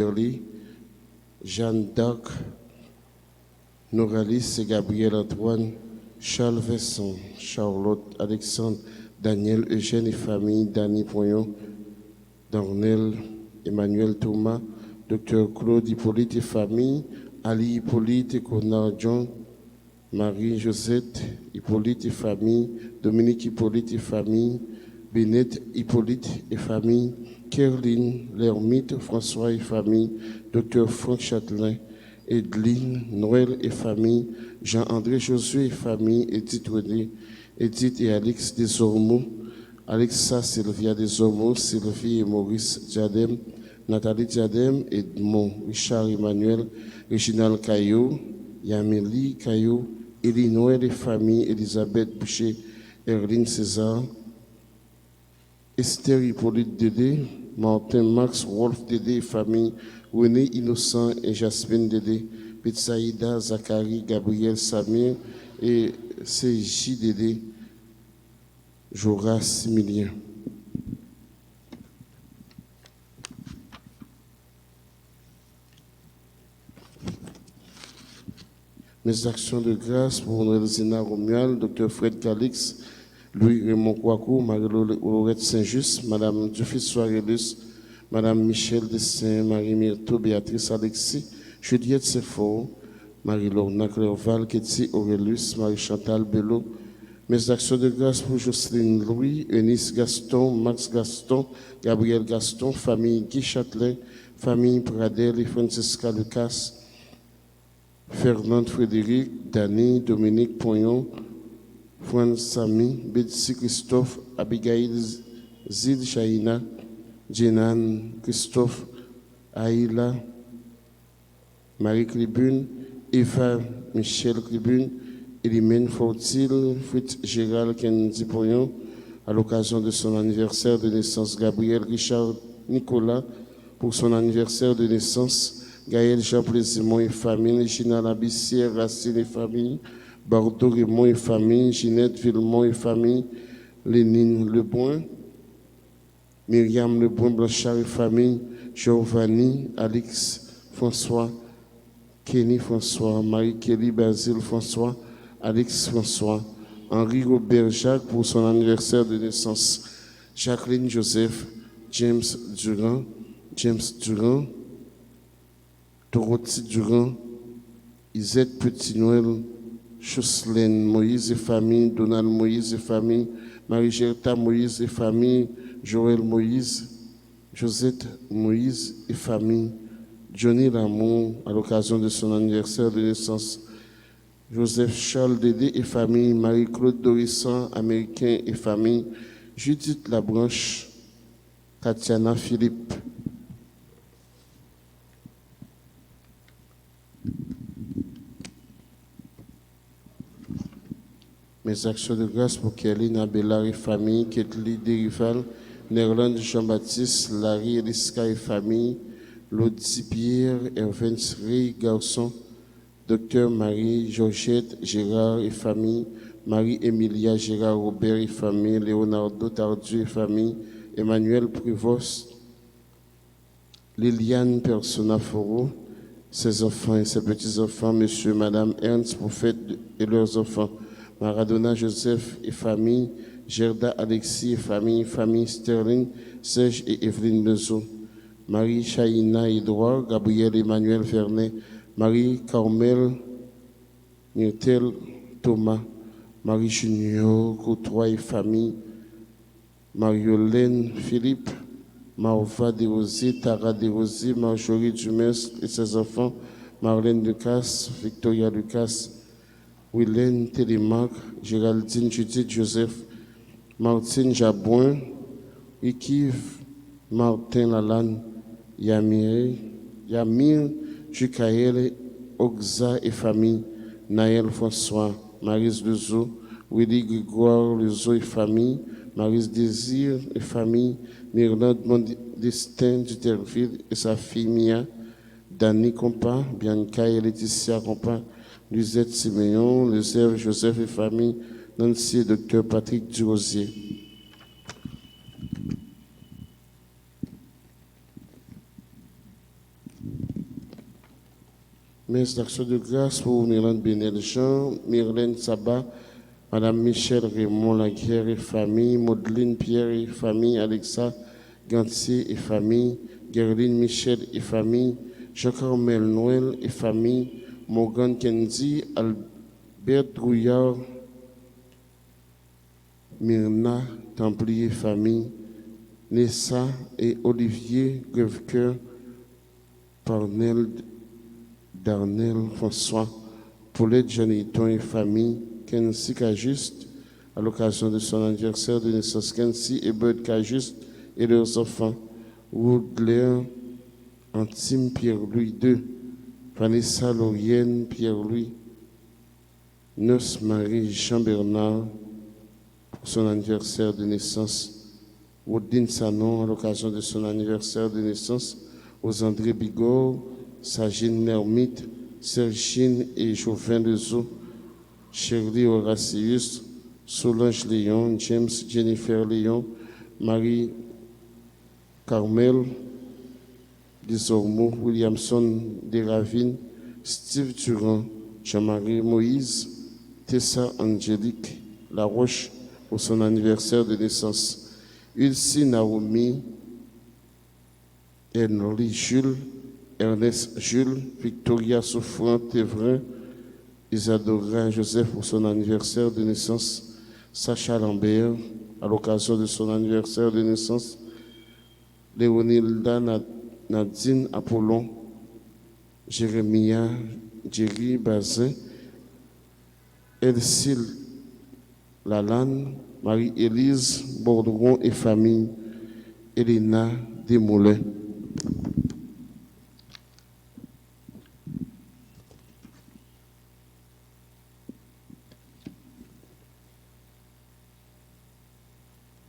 Berly, Jeanne d'Arc, Noralis et Gabriel Antoine, Charles Vincent, Charlotte, Alexandre, Daniel, Eugène et famille, Dany Poyon, Darnel, Emmanuel Thomas, Dr Claude Hippolyte et famille, Ali Hippolyte et Conard John, Marie-Josette Hippolyte et famille, Dominique Hippolyte et famille, Bénette Hippolyte et famille, Kerline Lermite, François et famille, Dr Franck Châtelain, Edline, Noël et famille, Jean-André Josué et famille, Edith René, Edith et Alex Desormeaux, Alexa Sylvia Desormeaux, Sylvie et Maurice Diadem, Nathalie Diadem, Edmond, Richard Emmanuel, Réginald Caillot, Yamélie Caillot, Élie Noël et famille, Elisabeth Boucher, Erline César, Esther Hippolyte Dédé, Martin Max, Wolf Dédé et famille, René Innocent et Jasmine Dédé, Petsaïda, Zachary, Gabriel Samir et CJ Dédé, Joras Similien. Mes actions de grâce pour Noël Zéna Romuald, Dr Fred Calix, Louis-Raymond Kouakou, Marie-Laurette Saint-Just, Madame Dufis Soirelus, Madame Michel Dessin, Marie-Myrto, Béatrice Alexis, Juliette Sefort, Marie-Lorna Clerval, Ketty Aurelus, Marie-Chantal Bello. Mes actions de grâce pour Jocelyne Louis, Eunice Gaston, Max Gaston, Gabriel Gaston, famille Guy Châtelet, famille Pradel et Francisca Lucas, Fernande Frédéric, Dany, Dominique Poyon, Fran Samy, Betsy Christophe, Abigail Zid Chaïna, Jenan Christophe, Aïla, Marie Clibune, Eva Michel Clibune, Elimène Fortil, Fritz Gérald Kenzi Poyon, à l'occasion de son anniversaire de naissance, Gabriel Richard Nicolas, pour son anniversaire de naissance, Gaël Jean Plaisimont et famille, Gina Labissière, Racine et famille, Bordeaux Raymond et famille, Ginette Villemont et famille, Lénine Lebrun, Myriam Lebrun Blanchard et famille, Giovanni, Alix François, Kenny François, Marie-Kelly Basile François, Alex François, Henri Robert Jacques pour son anniversaire de naissance, Jacqueline Joseph, James Durand, Dorothy Durand, Isette Petit-Noël, Choselaine Moïse et famille, Donald Moïse et famille, Marie-Gerta Moïse et famille, Joël Moïse, Josette Moïse et famille, Johnny Lamont à l'occasion de son anniversaire de naissance, Joseph Charles Dédé et famille, Marie-Claude Dorissan, américain et famille, Judith Labranche, Tatiana Philippe. Mes actions de grâce pour Kelly Nabella et famille, Ketli Derival, Nerland Jean-Baptiste, Larry Eliska et famille, Lodi Pierre, Hervens Rey, garçon, Docteur Marie-Georgette Gérard et famille, Marie-Emilia Gérard Robert et famille, Leonardo Tardieu et famille, Emmanuel Prévost, Liliane Persona Foro, ses enfants et ses petits-enfants, Monsieur et Madame Ernst Prophète et leurs enfants, Maradona Joseph et famille, Gerda Alexis et famille, famille Sterling, Serge et Evelyne Lezo, Marie Chaïna Edouard, Gabriel Emmanuel Vernet, Marie Carmel Myrtel Thomas, Marie Junior Courtois et famille, Mariolène Philippe, Marva Desrosiers, Tara Desrosiers, Marjorie Dumers et ses enfants, Marlène Lucas, Victoria Lucas, Wilène Télémac, Géraldine Judith Joseph, Martine Jabouin, Ikiv Martin Lalanne, Yamir Jukael, Ogza et famille, Naël François, Marise Lezo, Willy Grégoire Lezo et famille, Marise Désir et famille, Myrlande Modestin Duterville et sa fille Mia, Dany Compa, Bianca et Laetitia Compa, Lisette Siméon, Lezève Joseph et famille, Nancy et Dr Patrick Durosier. Messe d'action de grâce pour Myrlène Benel-Jean, Myrlène Sabat, Madame Michel Raymond Laguerre et famille, Maudeline Pierre et famille, Alexa Gantier et famille, Gerline Michel et famille, Jean-Carmel Noël et famille, Morgan Kendi, Albert Grouillard, Myrna Templier et famille, Nessa et Olivier Grèvecoeur, Parnell Darnell François, Paulette Janiton et famille, Kensi Cajuste, à l'occasion de son anniversaire de naissance, Kensi et Bud Cajuste et leurs enfants, Woodler, Antime Pierre-Louis II, Vanessa Laurienne Pierre-Louis, Noce Marie Jean-Bernard, pour son anniversaire de naissance, Woodine Sanon, à l'occasion de son anniversaire de naissance, aux André Bigor, Sagine Nermite, Sergine et Chauvin Lezo, Shirley Horacius, Solange Léon, James Jennifer Léon, Marie Carmel Desormeaux, Williamson Desravines, Steve Durand, Jean-Marie Moïse, Tessa Angélique Laroche pour son anniversaire de naissance, Ulcie Naomi, Henry Jules, Ernest Jules, Victoria Souffrant Théverin, Isadora Joseph pour son anniversaire de naissance, Sacha Lambert à l'occasion de son anniversaire de naissance, Léonilda Nadine Apollon, Jérémia Jerry Bazin, Elcile Lalanne, Marie-Élise Borderon et famille, Elena Desmoulins.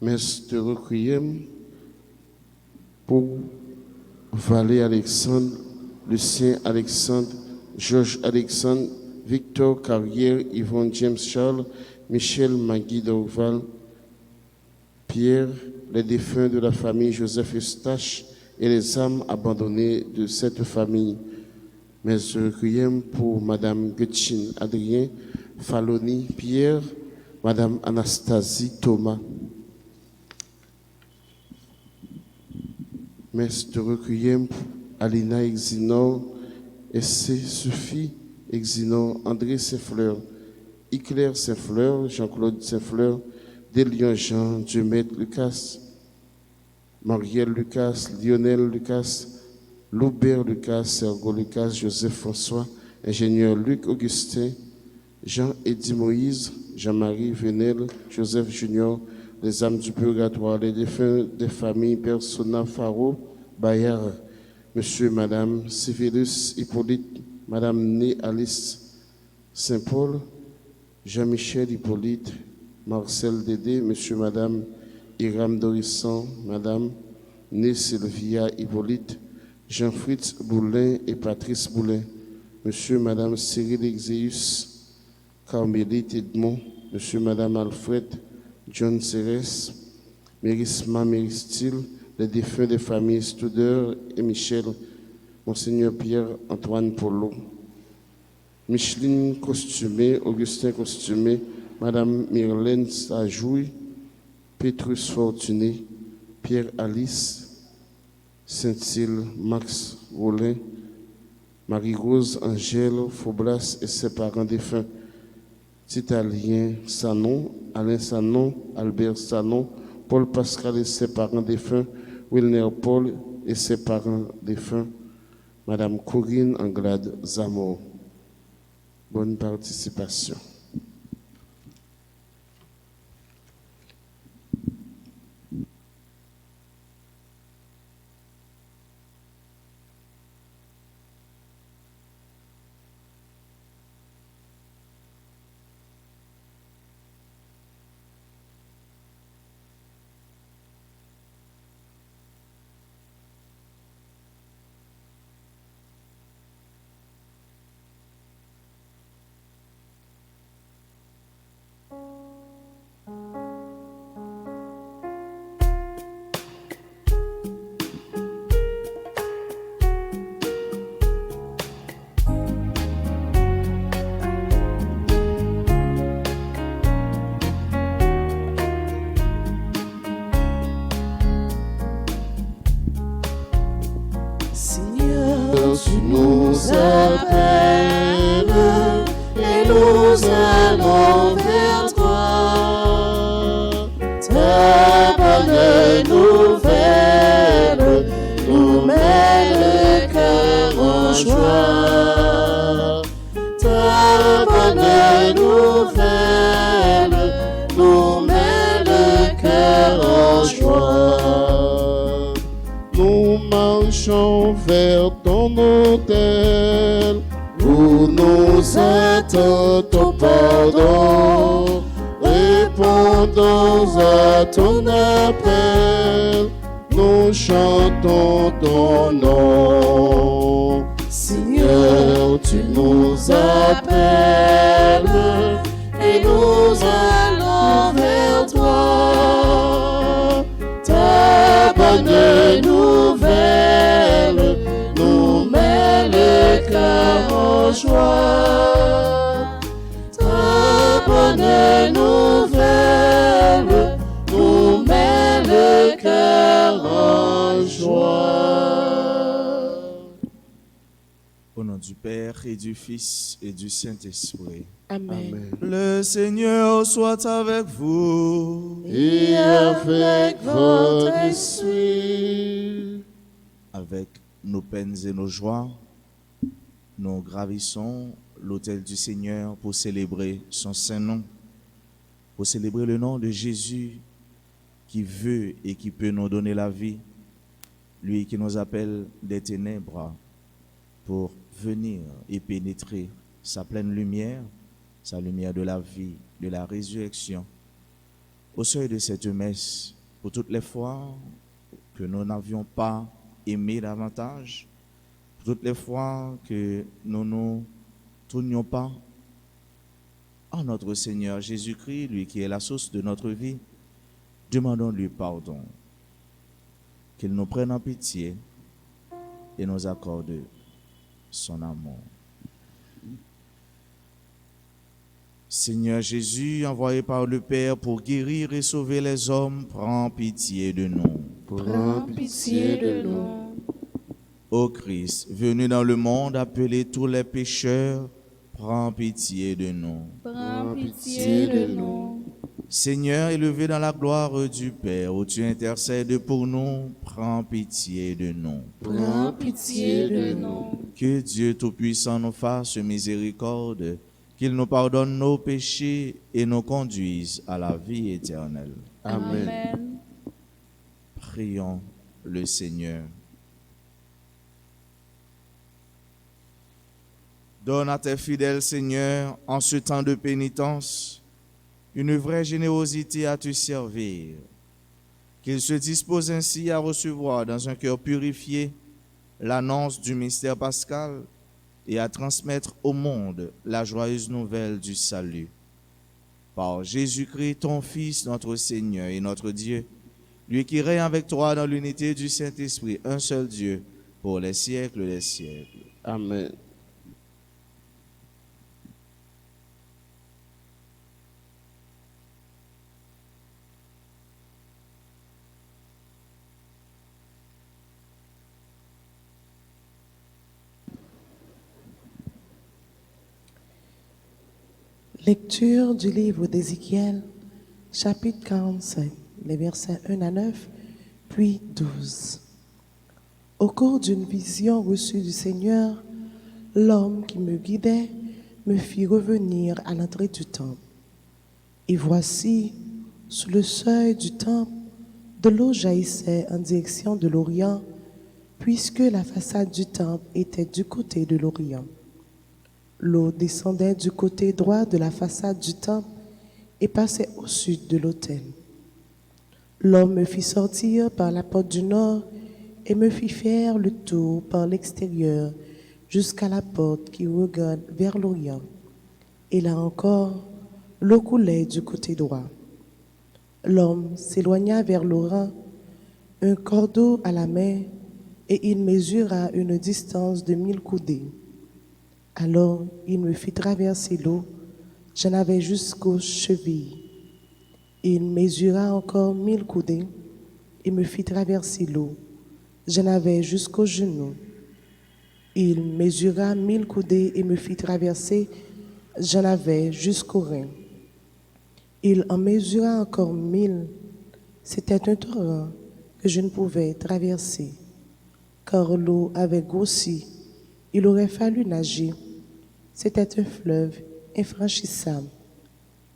Messe de requiem pour Valé Alexandre, Lucien Alexandre, Georges Alexandre, Victor Carrière, Yvonne James Charles, Michel Magui Dorval, Pierre, les défunts de la famille Joseph Eustache et les âmes abandonnées de cette famille. Messe de requiem pour Madame Gutchin Adrien, Faloni Pierre, Madame Anastasie Thomas. Messe de requiem pour Alina Exinor, S.C. Sophie Exinor, André Saint-Fleur, Iclair Saint-Fleur, Jean-Claude Saint-Fleur, Délion Jean, Diomètre Lucas, Marielle Lucas, Lionel Lucas, Loubert Lucas, Sergo Lucas, Joseph François, ingénieur Luc Augustin, Jean-Éddy Moïse, Jean-Marie Venel, Joseph Junior, les âmes du purgatoire, les défunts des familles Persona Faro, Bayard, Monsieur et Madame Civilus Hippolyte, Madame Né Alice Saint-Paul, Jean-Michel Hippolyte, Marcel Dédé, Monsieur et Madame Iram Dorisson, Madame Né Sylvia Hippolyte, Jean-Fritz Boulin et Patrice Boulin, Monsieur et Madame Cyril Exeus, Carmélite Edmond, Monsieur et Madame Alfred, John Cérès, Mérisma Méristil, les défunts des familles Studer et Michel, Monseigneur Pierre-Antoine Polo, Micheline Costumé, Augustin Costumé, Madame Myrlène Sajouy, Pétrus Fortuné, Pierre Alice, Saint-Île, Max Rollin, Marie-Rose Angèle Faublas et ses parents défunts, Titalien Sanon, Alain Sanon, Albert Sanon, Paul Pascal et ses parents défunts, Wilner Paul et ses parents défunts, Madame Corinne Anglade Zamor. Bonne participation. tu nous appelles et nous allons vers toi. Ta bonne nouvelle nous met le cœur en joie. Ta bonne nouvelle nous met le cœur en joie. Nous marchons vers ton autel où nous attend ton pardon. Répondons à ton appel, nous chantons ton nom. Seigneur, tu nous appelles et nous allons vers toi. Ta bonne nouvelle nous met le cœur en joie. Ta bonne nouvelle nous met le cœur en joie. Au nom du Père et du Fils et du Saint-Esprit. Amen. Le Seigneur soit avec vous. Et avec votre esprit. Avec nos peines et nos joies, nous gravissons l'autel du Seigneur pour célébrer son saint nom, pour célébrer le nom de Jésus qui veut et qui peut nous donner la vie, lui qui nous appelle des ténèbres pour venir et pénétrer sa pleine lumière, sa lumière de la vie, de la résurrection. Au seuil de cette messe, pour toutes les fois que nous n'avions pas aimé davantage, pour toutes les fois que nous ne tournions pas à notre Seigneur Jésus-Christ, lui qui est la source de notre vie, demandons-lui pardon, qu'il nous prenne en pitié et nous accorde son amour. Seigneur Jésus, envoyé par le Père pour guérir et sauver les hommes, prends pitié de nous. Prends pitié de nous. Ô Christ, venu dans le monde appeler tous les pécheurs, prends pitié de nous. Prends pitié de nous. Seigneur, élevé dans la gloire du Père, où tu intercèdes pour nous, prends pitié de nous. Prends pitié de nous. Que Dieu Tout-Puissant nous fasse miséricorde, qu'il nous pardonne nos péchés et nous conduise à la vie éternelle. Amen. Amen. Prions le Seigneur. Donne à tes fidèles, Seigneur, en ce temps de pénitence, une vraie générosité à te servir, qu'ils se disposent ainsi à recevoir dans un cœur purifié l'annonce du mystère pascal et à transmettre au monde la joyeuse nouvelle du salut. Par Jésus-Christ, ton Fils, notre Seigneur et notre Dieu, lui qui règne avec toi dans l'unité du Saint-Esprit, un seul Dieu, pour les siècles des siècles. Amen. Lecture du livre d'Ézéchiel, chapitre 45, les versets 1 à 9, puis 12. Au cours d'une vision reçue du Seigneur, l'homme qui me guidait me fit revenir à l'entrée du temple. Et voici, sous le seuil du temple, de l'eau jaillissait en direction de l'Orient, puisque la façade du temple était du côté de l'Orient. L'eau descendait du côté droit de la façade du temple et passait au sud de l'autel. L'homme me fit sortir par la porte du nord et me fit faire le tour par l'extérieur jusqu'à la porte qui regarde vers l'Orient. Et là encore, l'eau coulait du côté droit. L'homme s'éloigna vers l'Orient, un cordeau à la main, et il mesura une distance de 1000 coudées. Alors il me fit traverser l'eau, j'en avais jusqu'aux chevilles. Il mesura encore 1000 coudées et me fit traverser l'eau, j'en avais jusqu'aux genoux. Il mesura 1000 coudées et me fit traverser. J'en avais jusqu'au Rhin. Il en mesura encore 1000. C'était un torrent que je ne pouvais traverser, car l'eau avait grossi. Il aurait fallu nager. C'était un fleuve infranchissable.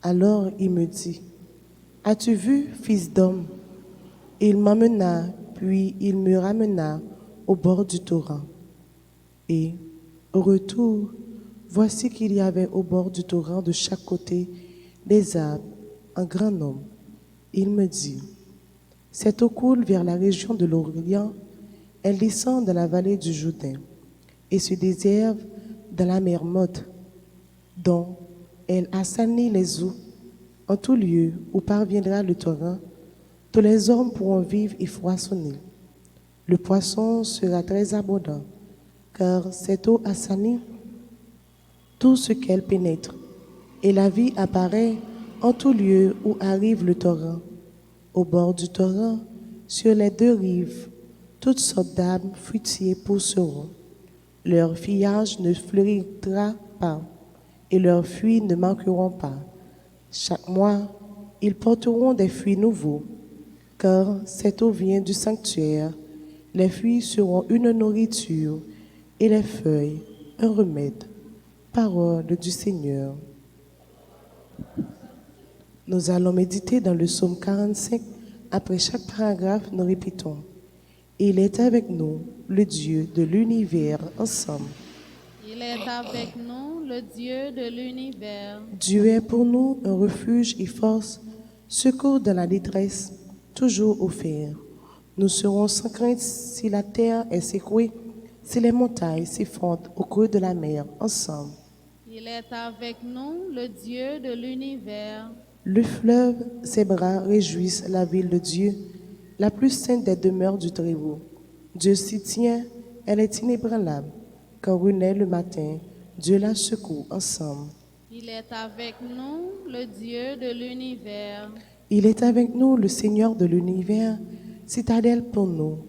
Alors il me dit, « As-tu vu, fils d'homme ?» Il m'emmena, puis il me ramena au bord du torrent. Et, au retour, voici qu'il y avait au bord du torrent de chaque côté des arbres, un grand nombre. Il me dit, « Cette eau coule vers la région de l'Orient, elle descend dans la vallée du Jourdain et se déserve dans la mer Morte, dont elle assainit les eaux. En tout lieu où parviendra le torrent, tous les hommes pourront vivre et foisonner. Le poisson sera très abondant, car cette eau assainit tout ce qu'elle pénètre, et la vie apparaît en tout lieu où arrive le torrent. Au bord du torrent, sur les deux rives, toutes sortes d'arbres fruitiers pousseront. Leur feuillage ne fleurira pas, et leurs fruits ne manqueront pas. Chaque mois, ils porteront des fruits nouveaux, car cette eau vient du sanctuaire. Les fruits seront une nourriture, et les feuilles un remède. Parole du Seigneur. Nous allons méditer dans le psaume 45. Après chaque paragraphe, nous répétons. Il est avec nous, le Dieu de l'univers, ensemble. Il est avec nous, le Dieu de l'univers. Dieu est pour nous un refuge et force, secours dans la détresse, toujours offert. Nous serons sans crainte si la terre est secouée, si les montagnes s'effondrent au creux de la mer, ensemble. Il est avec nous, le Dieu de l'univers. Le fleuve, ses bras réjouissent la ville de Dieu, la plus sainte des demeures du Très-Haut. Dieu s'y tient, elle est inébranlable. Quand renaît le matin, Dieu la secoue ensemble. Il est avec nous, le Dieu de l'univers. Il est avec nous, le Seigneur de l'univers, citadelle pour nous,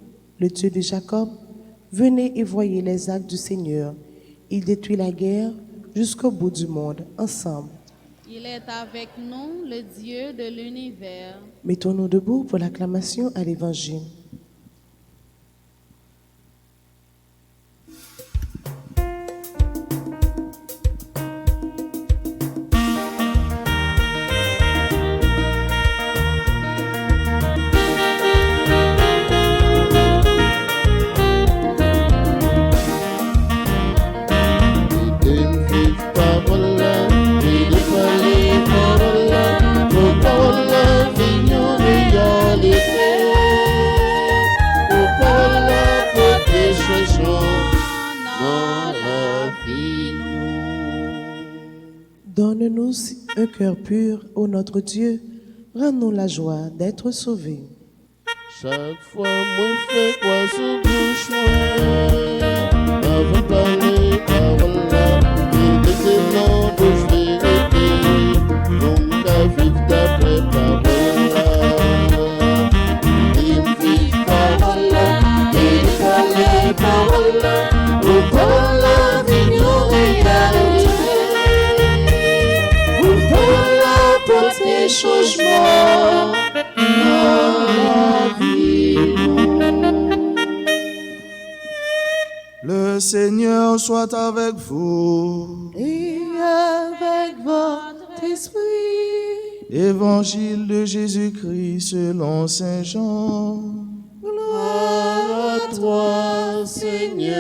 le Dieu de Jacob. Venez et voyez les actes du Seigneur. Il détruit la guerre jusqu'au bout du monde, ensemble. Il est avec nous, le Dieu de l'univers. Mettons-nous debout pour l'acclamation à l'Évangile. Donne-nous un cœur pur, ô notre Dieu, rends-nous la joie d'être sauvés. Chaque fois, moi fais quoi sous bouche, moi, avant de parler, parole là, et laissez-moi bouche vérité, donc à vivre d'après parole là. Il vit parole là, il parle parole là, au parole là, vignon réalité, au parole là, porter changement. Le Seigneur soit avec vous. Et avec votre esprit. Évangile de Jésus-Christ selon Saint Jean. Gloire à toi, Seigneur.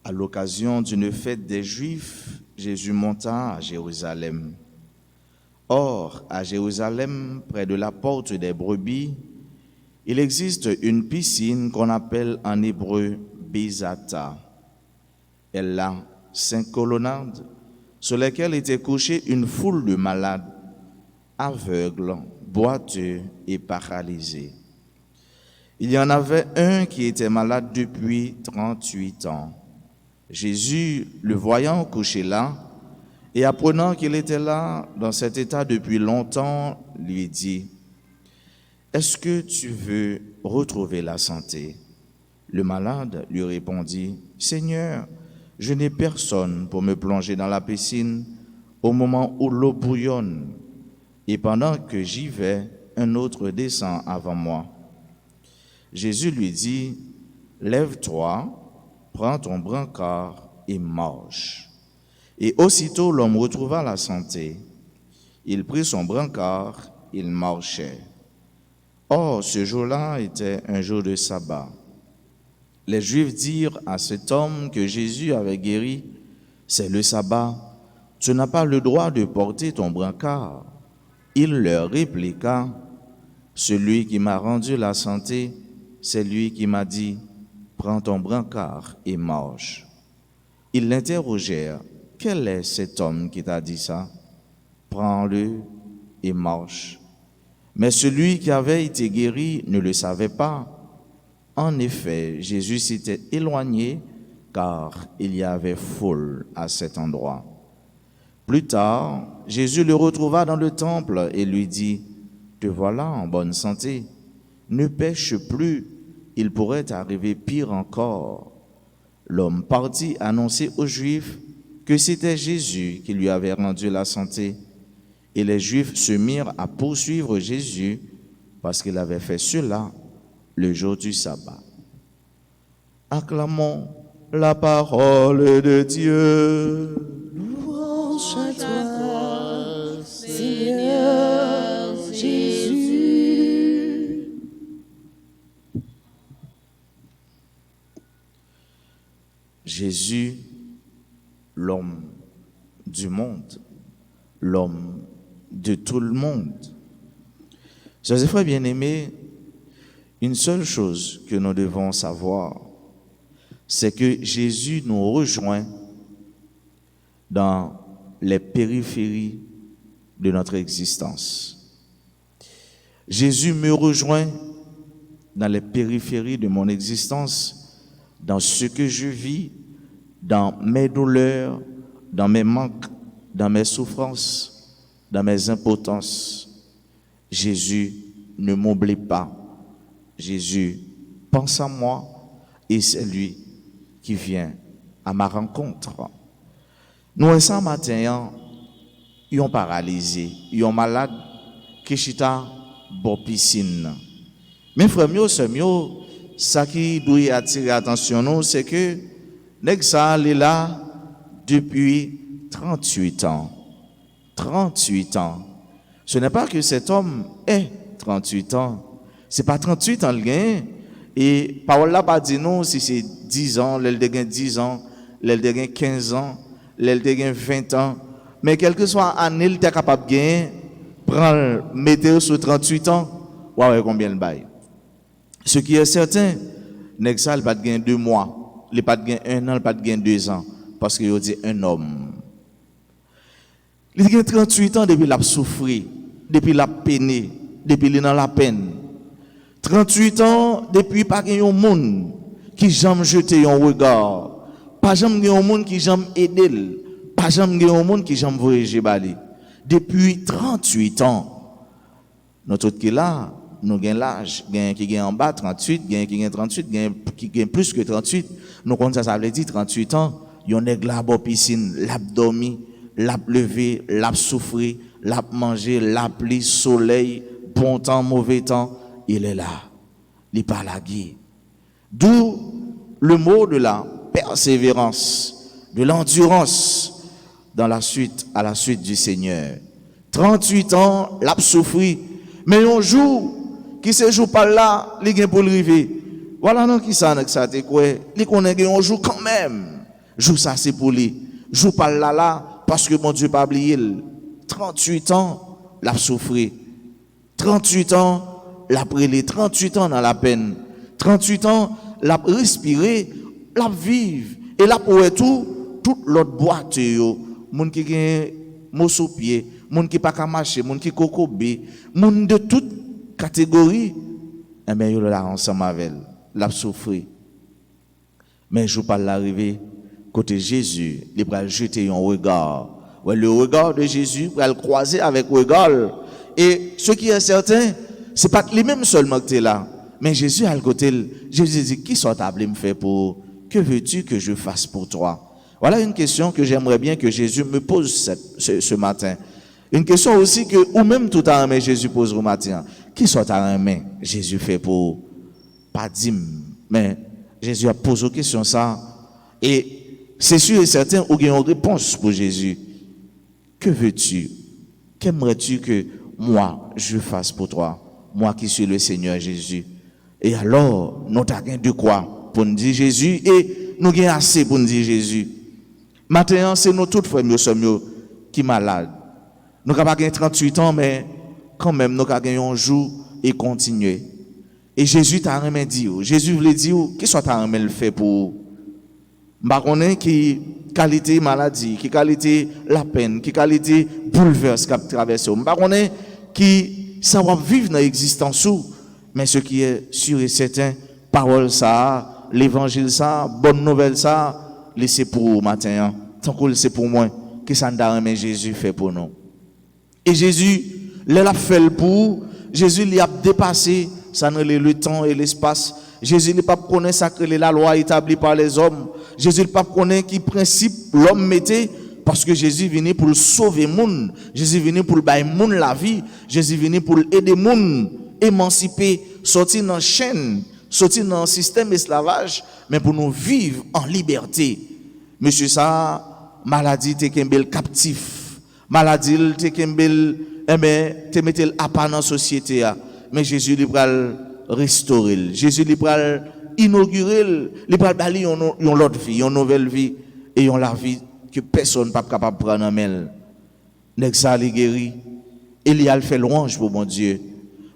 À l'occasion d'une fête des Juifs, Jésus monta à Jérusalem. Or, à Jérusalem, près de la porte des brebis, il existe une piscine qu'on appelle en hébreu Bézata. Elle a 5 colonnades sur lesquelles était couchée une foule de malades, aveugles, boiteux et paralysés. Il y en avait un qui était malade depuis 38 ans. Jésus, le voyant couché là, et apprenant qu'il était là, dans cet état depuis longtemps, lui dit, « Est-ce que tu veux retrouver la santé ?» Le malade lui répondit, « Seigneur, je n'ai personne pour me plonger dans la piscine au moment où l'eau bouillonne, et pendant que j'y vais, un autre descend avant moi. » Jésus lui dit, « Lève-toi, prends ton brancard et marche. » Et aussitôt l'homme retrouva la santé. Il prit son brancard, il marchait. Or, ce jour-là était un jour de sabbat. Les Juifs dirent à cet homme que Jésus avait guéri, « C'est le sabbat, tu n'as pas le droit de porter ton brancard. » Il leur répliqua, « Celui qui m'a rendu la santé, c'est lui qui m'a dit, « Prends ton brancard et marche. » Ils l'interrogèrent, « Quel est cet homme qui t'a dit ça? Prends-le et marche. » Mais celui qui avait été guéri ne le savait pas. En effet, Jésus s'était éloigné car il y avait foule à cet endroit. Plus tard, Jésus le retrouva dans le temple et lui dit, « Te voilà en bonne santé, ne pêche plus, il pourrait arriver pire encore. » L'homme partit annoncer aux Juifs que c'était Jésus qui lui avait rendu la santé. Et les Juifs se mirent à poursuivre Jésus parce qu'il avait fait cela le jour du sabbat. Acclamons la parole de Dieu. Louange à toi, Seigneur Jésus. Jésus, l'homme du monde, l'homme de tout le monde. Chers frères bien-aimés, une seule chose que nous devons savoir, c'est que Jésus nous rejoint dans les périphéries de notre existence. Jésus me rejoint dans les périphéries de mon existence, dans ce que je vis, dans mes douleurs, dans mes manques, dans mes souffrances, dans mes impotences. Jésus ne m'oublie pas. Jésus pense à moi et c'est lui qui vient à ma rencontre. Nous, ce matin, ils ont paralysé, ils ont malade, qui chita bon piscine. Mais frère, ça qui doit attirer l'attention, nous, c'est que Nexal est là depuis 38 ans. 38 ans. Ce n'est pas que cet homme ait 38 ans. Ce n'est pas 38 ans le gain. Et parole là pas dit non si c'est 10 ans, l'elle gagne 10 ans, l'elle gagne 15 ans, l'elle gagne 20 ans. Mais quel que soit l'année, il est capable de gagner, prendre, mettez sur 38 ans, ouais, combien le bail. Ce qui est certain, Nexal pas de gagner 2 mois, il pas de gagner 1 an, il pas de gagner 2 ans, parce qu'il dit un homme. Il a 38 ans depuis qu'il a souffert, depuis qu'il a peiné, depuis qu'il est dans la peine. 38 ans depuis pas qu'il y a un monde qui jamais jeté un regard, pas jamais un monde qui jamais aidé, pas jamais un monde qui jamais voyagé bali. Depuis 38 ans, notre qui là, nous avons l'âge, qui gagne en bas 38, qui gagne 38, qui gagne plus que 38. Nous connaissons ça veut dire 38 ans, il y a un nègre là à piscine, l'a dormi, l'a levé, l'a souffert, l'a mangé, l'a pli, soleil, bon temps, mauvais temps, il est là. Il parle à Guy. D'où le mot de la persévérance, de l'endurance à la suite du Seigneur. 38 ans, l'a souffert, mais un jour, qui se joue par là, il est pour le river. Voilà non qui ça t'es quoi? Il connaît un jour quand même. Joue ça c'est pour lui. Joue par là parce que mon Dieu pas oublié. 38 ans, l'a souffert. 38 ans, l'a brûlé. 38 ans dans la peine. 38 ans, l'a respiré, l'a vivre et l'a pour tout l'autre boîte yo. Moun qui gen mot sous pied, moun qui pas ka marcher, moun qui kokobé, moun de toute catégorie, eh bien, il est là ensemble avec elle, l'a souffert. Mais je parle l'arrivée, côté Jésus, il va jeter un regard. Ouais, le regard de Jésus va le croiser avec le regard. Et ce qui est certain, c'est pas lui-même seulement qui est là, Mais Jésus à le côté, Jésus dit, qui sont appelés me faire pour, que veux-tu que je fasse pour toi? Voilà une question que j'aimerais bien que Jésus me pose ce matin. Une question aussi que, ou même tout à l'heure, Jésus pose au matin. Qui sont à la main Jésus fait pour, pas dîme, mais Jésus a posé une question ça. Et c'est sûr et certain, ou il y a une réponse pour Jésus. Que veux-tu? Qu'aimerais-tu que moi, je fasse pour toi? Moi qui suis le Seigneur Jésus. Et alors, nous avons de quoi pour nous dire Jésus et nous avons assez pour nous dire Jésus. Maintenant, c'est nous toutes frères, nous sommes qui malades. Nous n'avons pas 38 ans, mais quand même, nous avons un jour et continuer. Et Jésus t'a remis dit, Jésus voulait dire, qui soit t'a remis le fait pour, bah on est qui qualité maladie, qui qualité la peine, qui qualité bouleverse qu'a traversé. Bah on est qui ça va vivre dans l'existence ou, mais ce qui est sûr et certain, parole ça, l'évangile ça, bonne nouvelle ça, laissez pour matin, tant que c'est pour moi, que ça n'a remis Jésus fait pour nous. Et Jésus, il a fait le pour, Jésus il a dépassé ça le temps et l'espace. Jésus ne pas connaît ça que la loi établie par les hommes. Jésus ne pas connaît qui principe l'homme mettait parce que Jésus venait pour sauver le monde. Jésus venait pour bailler monde la vie. Jésus venait pour aider le monde, émanciper, sortir dans la chaîne, sortir dans le système esclavage, mais pour nous vivre en liberté. Monsieur ça, maladie te kembel captif. Maladie te kembel te mettel à part dans la société. Mais Jésus lui va restaurer. Jésus lui va inaugurer, lui va donner une autre vie, une nouvelle vie et une la vie que personne n'est pas capable de prendre en main. L'exali guéri, il a fait louange pour mon Dieu.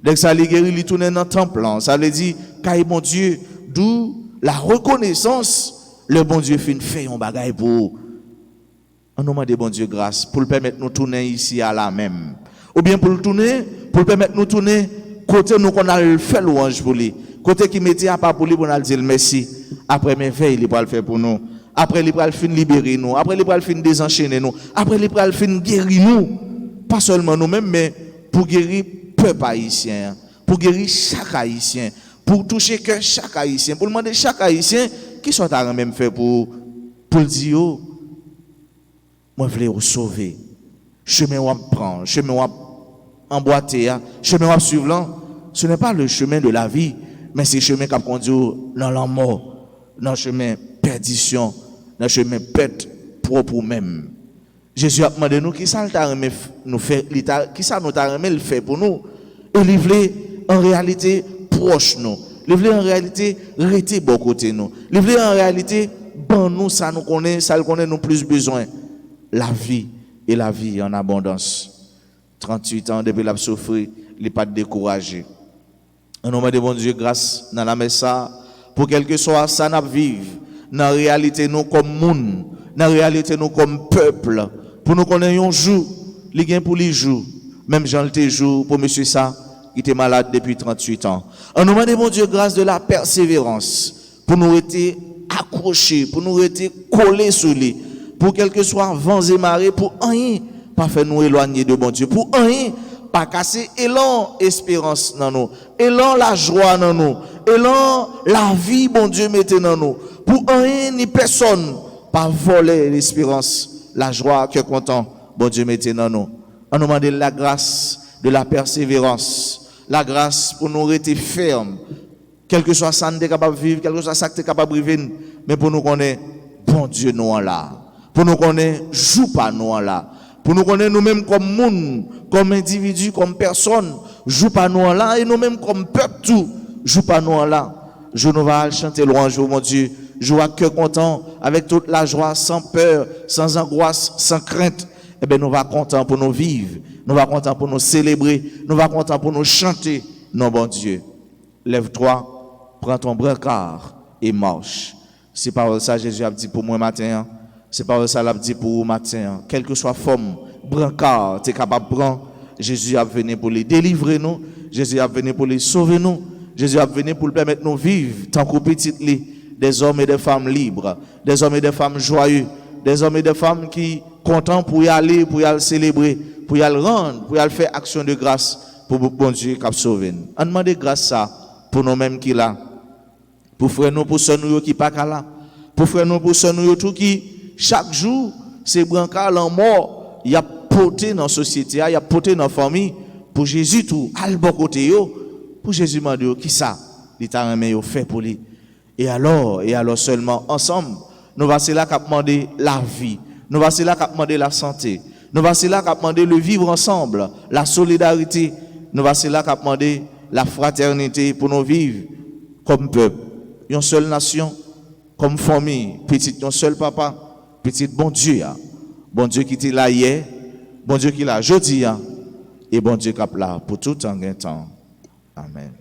L'exali guéri, il tourne dans le temple. Ça veut dire, car mon Dieu, d'où la reconnaissance, le bon Dieu fait un bagage pour. On nous demande bon Dieu grâce pour le permettre de nous tourner ici à la même. Ou bien pour le tourner, pour le permettre de nous tourner côté nous qu'on a fait louange pour lui. Côté qui mettait à part pour lui, on a dit merci. Après mes veilles, il va le faire pour nous. Après, il va le fin libérer nous. Après, il va le fin désenchaîner nous. Après, il va le fin guérir nous. Pas seulement nous-mêmes, mais pour guérir peuple haïtien. Pour guérir chaque haïtien. Pour toucher que chaque haïtien. Pour demander chaque haïtien qui soit à même fait pour le dire, moi, je voulais vous sauver. Chemin où on prend, chemin où on emboîter, chemin où on suivre, ce n'est pas le chemin de la vie, mais c'est le chemin qui conduit dans la mort, dans le chemin perdition, dans le chemin perte propre même. Jésus a demandé nous qui ça nous fait, qui ça nous t'a remis le fait pour nous, et il voulait en réalité proche nous, il voulait en réalité rester bon côté nous, il voulait en réalité bon nous ça nous connaît, ça le connaît nous plus besoin, la vie et la vie en abondance. 38 ans depuis la souffrir, il n'est pas découragé. En nom de bon Dieu, grâce dans la messe, pour quel que soit ça nous vivre, dans la réalité nous comme monde, dans la réalité nous comme peuple, pour nous connaître un jour, il gagne pour les jours, même Jean le jour pour monsieur ça, qui était malade depuis 38 ans. En nom de bon Dieu, grâce de la persévérance, pour nous être accrochés, pour nous être collés sur lui, pour quel que soit vents et marées, pour rien pas faire nous éloigner de bon Dieu, pour rien pas casser élan espérance dans nous, élan la joie dans nous, élan la vie bon Dieu mettez dans nous, pour rien ni personne pas voler l'espérance, la joie que content bon Dieu mettez dans nous. On nous demande la grâce de la persévérance, la grâce pour nous rester fermes, quel que soit ça nous capable de vivre, quel que soit ça que tu capable de vivre, mais pour nous connaître bon Dieu nous là. Pour nous connaître, joue pas nous là. Pour nous connaître nous-mêmes comme monde, comme individu, comme personne, joue pas nous là. Et nous-mêmes comme peuple tout, joue pas nous là. Je nous va chanter louange, mon Dieu. Joue à cœur content, avec toute la joie, sans peur, sans angoisse, sans crainte. Eh bien, nous va content pour nous vivre. Nous va content pour nous célébrer. Nous va content pour nous chanter. Non, bon Dieu. Lève-toi, prends ton brancard et marche. C'est par ça Jésus a dit pour moi matin. C'est pas ça l'a dit pour vous matin. Quelle que soit forme, brancard, tu es capable de prendre. Jésus a venu pour les délivrer nous. Jésus a venu pour les sauver nous. Jésus a venu pour le permettre de nous vivre tant qu'au petit lit. Des hommes et des femmes libres. Des hommes et des femmes joyeux. Des hommes et des femmes qui contents pour y aller, pour y aller célébrer, pour y aller rendre, pour y aller faire action de grâce pour bon Dieu qui a sauvé nous. On demande grâce ça pour nous-mêmes qui là. Pour frère nous, pour ceux nous qui pas là. Pour frère nous, pour ceux nous tout qui, chaque jour, c'est brancard en mort, il y a porté dans la société, il y a porté dans la famille, pour Jésus tout, à le bon côté, pour Jésus m'a dit, qui ça? L'État fait pour lui. Et alors seulement, ensemble, nous va c'est là qu'à demander la vie, nous va c'est là qu'à demander la santé, nous va c'est là qu'à demander le vivre ensemble, la solidarité, nous va c'est là qu'à demander la fraternité pour nous vivre comme peuple, une seule nation, comme famille, petite, un seul papa, petite bon Dieu qui était là hier, bon Dieu qui est là aujourd'hui, et bon Dieu qui est là pour tout un temps. Amen.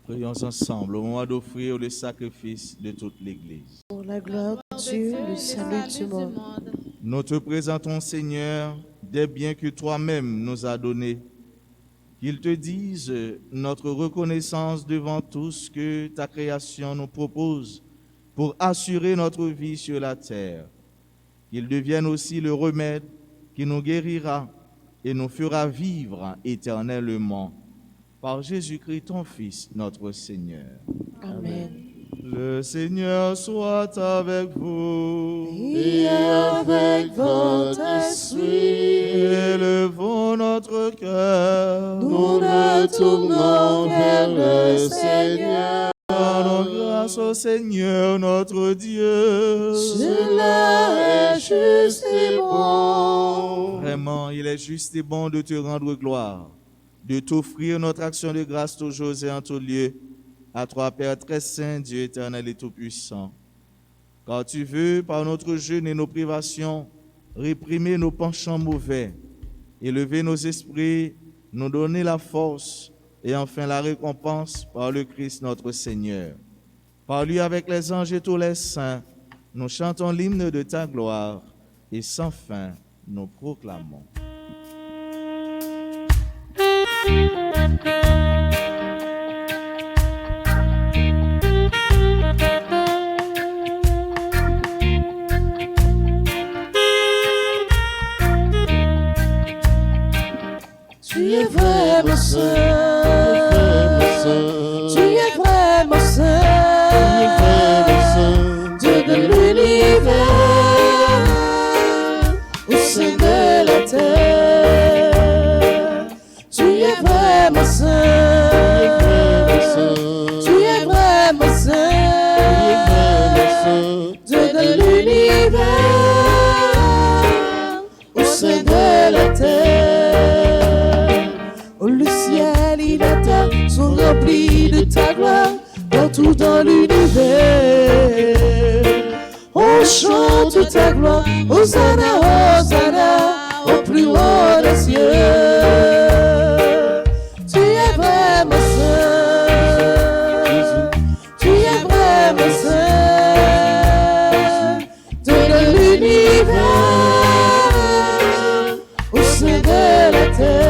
Prions ensemble au moment d'offrir le sacrifice de toute l'Église. Pour la gloire de Dieu, le salut du monde. Nous te présentons, Seigneur, des biens que toi-même nous as donnés. Qu'ils te disent notre reconnaissance devant tout ce que ta création nous propose pour assurer notre vie sur la terre. Qu'ils deviennent aussi le remède qui nous guérira et nous fera vivre éternellement. Par Jésus-Christ, ton Fils, notre Seigneur. Amen. Le Seigneur soit avec vous. Et avec votre esprit, Élevons notre cœur. nous nous tournons vers le Seigneur. Rendons grâce au Seigneur notre Dieu. Cela est juste et bon. Vraiment, il est juste et bon de te rendre gloire, de t'offrir notre action de grâce toujours et en tout lieu, à toi, Père très saint, Dieu éternel et tout-puissant. Car tu veux, par notre jeûne et nos privations, réprimer nos penchants mauvais élever nos esprits, nous donner la force et enfin la récompense par le Christ notre Seigneur. Par lui, avec les anges et tous les saints, nous chantons l'hymne de ta gloire et sans fin, nous proclamons. Tu es vraiment saint, tu es vraiment saint, Dieu de l'univers, au sein de la terre. Tu es vraiment saint, tu es vraiment saint, Dieu de l'univers, au sein de la terre. Oh, le ciel et la terre sont remplis de ta gloire, partout dans l'univers. On chante ta gloire, Hosanna, Hosanna, au plus haut des cieux. Tu es vraiment saint, tu es vraiment saint, de l'univers, au sein de la terre.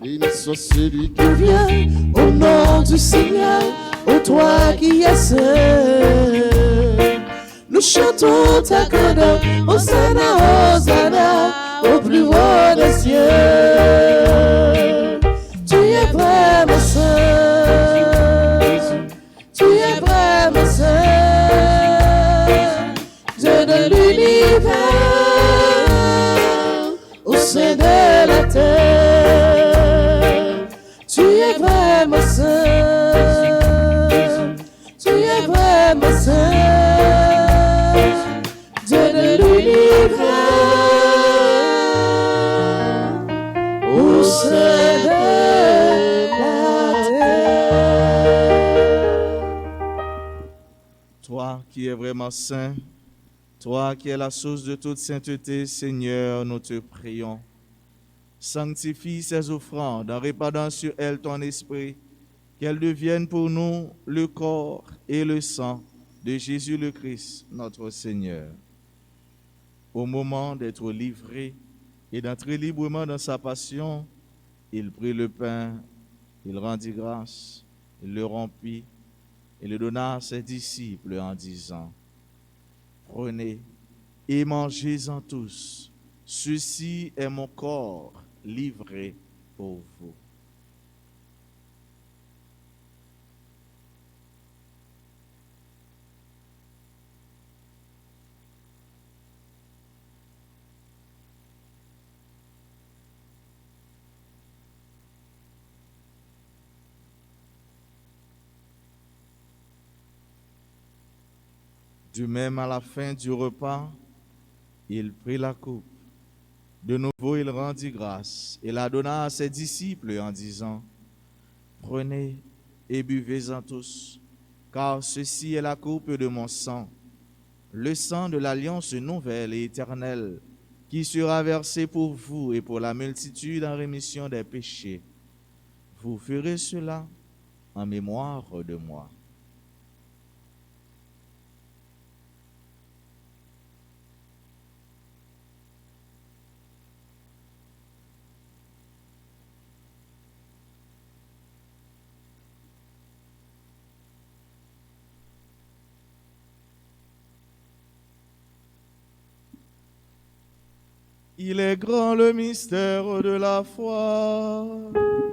Béni soit celui qui Tu viens au nom du Seigneur, ô toi qui es saint. Nous chantons ta grandeur, Hosanna, Hosanna, au plus haut des cieux. Tu es vraiment saint, tu es vraiment saint, Dieu de l'univers, au sein de la terre. Tu es vraiment saint, tu es vraiment saint, Dieu de l'univers, au sein de la terre. Toi qui es vraiment saint, toi qui es la source de toute sainteté, Seigneur, nous te prions. Sanctifie ces offrandes en répandant sur elles ton esprit, qu'elles deviennent pour nous le corps et le sang de Jésus le Christ, notre Seigneur. Au moment d'être livré et d'entrer librement dans sa passion, il prit le pain, il rendit grâce, il le rompit et le donna à ses disciples en disant: Prenez et mangez-en tous, ceci est mon corps livré pour vous. Du même, à la fin du repas, il prit la coupe. De nouveau, il rendit grâce et la donna à ses disciples en disant: Prenez et buvez-en tous, car ceci est la coupe de mon sang, le sang de l'alliance nouvelle et éternelle, qui sera versé pour vous et pour la multitude en rémission des péchés. Vous ferez cela en mémoire de moi. Il est grand le mystère de la foi.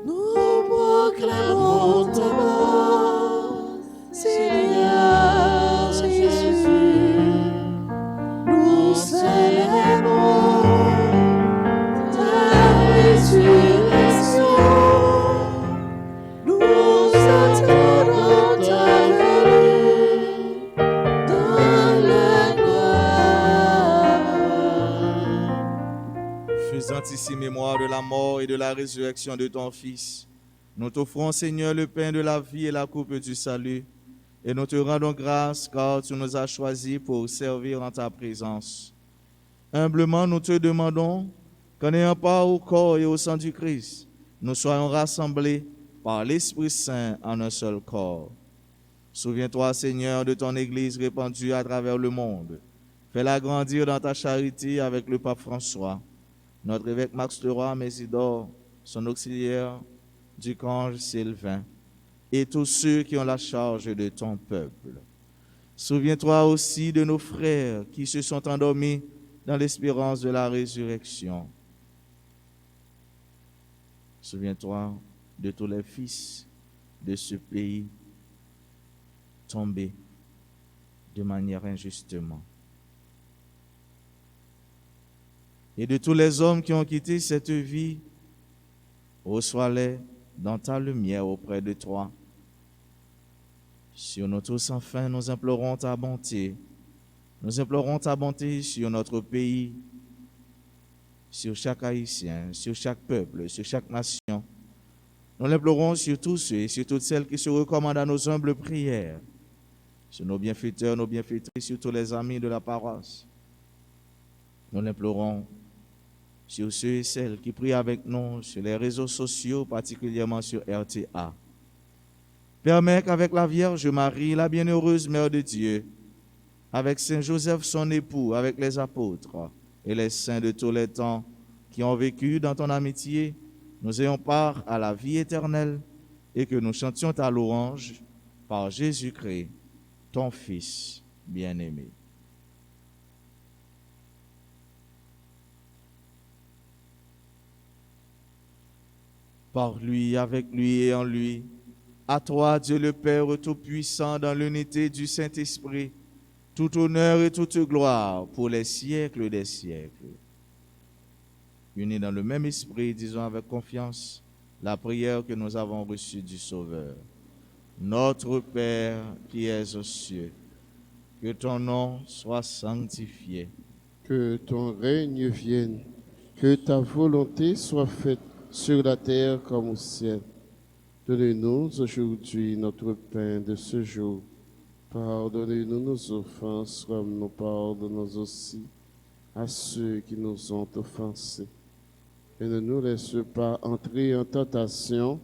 Nous proclamons ta mort, Seigneur Jésus. Nous célébrons ta résurrection. Nous attendons ta venue dans la gloire. Faisant ici mémoire de la mort et de la résurrection de ton Fils, nous t'offrons, Seigneur, le pain de la vie et la coupe du salut. et nous te rendons grâce car tu nous as choisis pour servir en ta présence. Humblement, nous te demandons qu'en ayant part au corps et au sang du Christ, nous soyons rassemblés par l'Esprit Saint en un seul corps. Souviens-toi, Seigneur, de ton Église répandue à travers le monde. Fais-la grandir dans ta charité avec le pape François, notre évêque Max Leroy Mésidor, son auxiliaire, Ducange Sylvain, et tous ceux qui ont la charge de ton peuple. Souviens-toi aussi de nos frères qui se sont endormis dans l'espérance de la résurrection. Souviens-toi de tous les fils de ce pays tombés de manière injustement. Et de tous les hommes qui ont quitté cette vie, reçois-les dans ta lumière auprès de toi. Sur nous tous, enfin, nous implorons ta bonté. Nous implorons ta bonté sur notre pays, sur chaque Haïtien, sur chaque peuple, sur chaque nation. Nous l'implorons sur tous ceux et sur toutes celles qui se recommandent à nos humbles prières, sur nos bienfaiteurs, nos bienfaitrices, sur tous les amis de la paroisse. Nous l'implorons sur ceux et celles qui prient avec nous sur les réseaux sociaux, particulièrement sur RTA. Permets qu'avec la Vierge Marie, la bienheureuse Mère de Dieu, avec Saint Joseph son époux, avec les apôtres et les saints de tous les temps qui ont vécu dans ton amitié, nous ayons part à la vie éternelle et que nous chantions ta louange par Jésus-Christ, ton Fils bien-aimé. Par lui, avec lui et en lui, à toi, Dieu le Père Tout-Puissant, dans l'unité du Saint-Esprit, tout honneur et toute gloire pour les siècles des siècles. Unis dans le même esprit, disons avec confiance la prière que nous avons reçue du Sauveur. Notre Père qui es aux cieux, que ton nom soit sanctifié. Que ton règne vienne, que ta volonté soit faite sur la terre comme au ciel. Donne-nous aujourd'hui notre pain de ce jour. Pardonnez-nous nos offenses comme nous pardonnons aussi à ceux qui nous ont offensés. Et ne nous laisse pas entrer en tentation,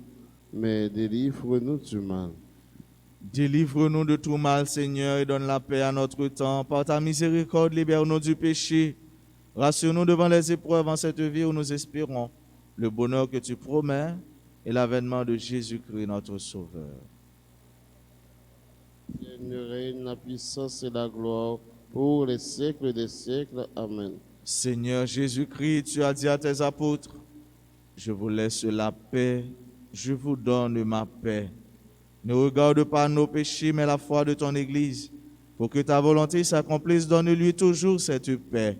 mais délivre-nous du mal. Délivre-nous de tout mal, Seigneur, et donne la paix à notre temps. Par ta miséricorde, libère-nous du péché. Rassure-nous devant les épreuves en cette vie où nous espérons le bonheur que tu promets et l'avènement de Jésus-Christ, notre Sauveur. Seigneur, règne la puissance et la gloire pour les siècles des siècles. Amen. Seigneur Jésus-Christ, tu as dit à tes apôtres, je vous laisse la paix, je vous donne ma paix. Ne regarde pas nos péchés, mais la foi de ton Église. Pour que ta volonté s'accomplisse, donne-lui toujours cette paix